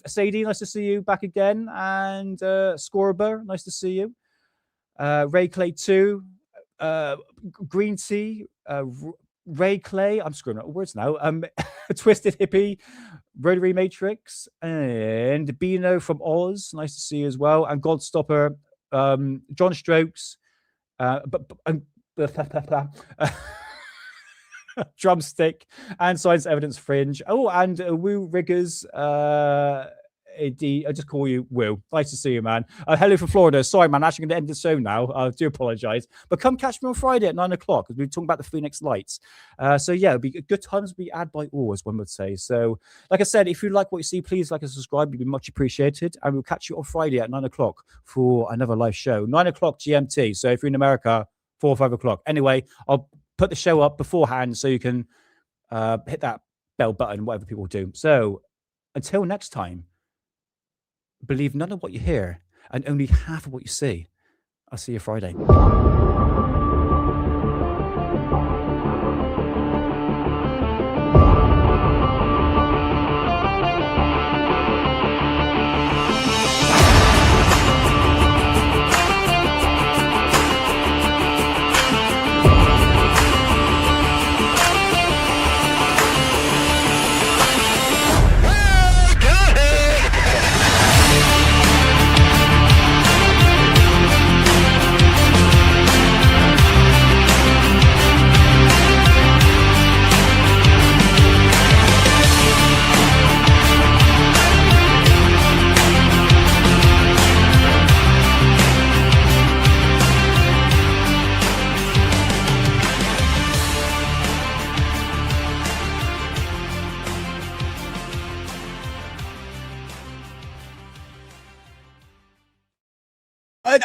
Sadie, nice to see you back again. And Scorber, nice to see you. Ray Clay 2. Green Tea. Ray Clay. I'm screwing up words now. Twisted Hippie. Rotary Matrix. And Bino from Oz. Nice to see you as well. And Godstopper. John Strokes, Drumstick, and Science Evidence Fringe. Oh, and Woo Riggers. I just call you Will. Nice to see you, man. Hello from Florida. Sorry, man. I'm actually going to end the show now. I do apologize. But come catch me on Friday at 9 o'clock because we're talking about the Phoenix Lights. So, yeah, it'll be good times to be ad by all, as one would say. So, like I said, if you like what you see, please like and subscribe. It'd be much appreciated. And we'll catch you on Friday at 9 o'clock for another live show. 9 o'clock GMT. So, if you're in America, 4 or 5 o'clock. Anyway, I'll put the show up beforehand so you can hit that bell button, whatever people do. So, until next time. Believe none of what you hear and only half of what you see. I'll see you Friday.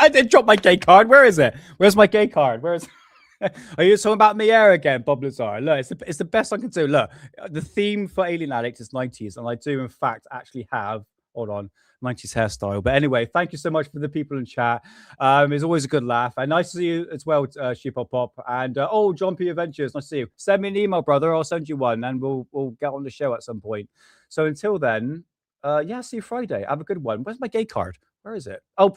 I did drop my gay card. Where is it? Where's my gay card? Where is? Are you talking about Mier again, Bob Lazar? Look, it's the best I can do. Look, the theme for Alien Addict is 90s, and I do in fact actually have 90s hairstyle. But anyway, thank you so much for the people in chat. It's always a good laugh, and nice to see you as well, Sheepop Pop. And John P Adventures, nice to see you. Send me an email, brother. I'll send you one, and we'll get on the show at some point. So until then, see you Friday. Have a good one. Where's my gay card? Where is it? Oh.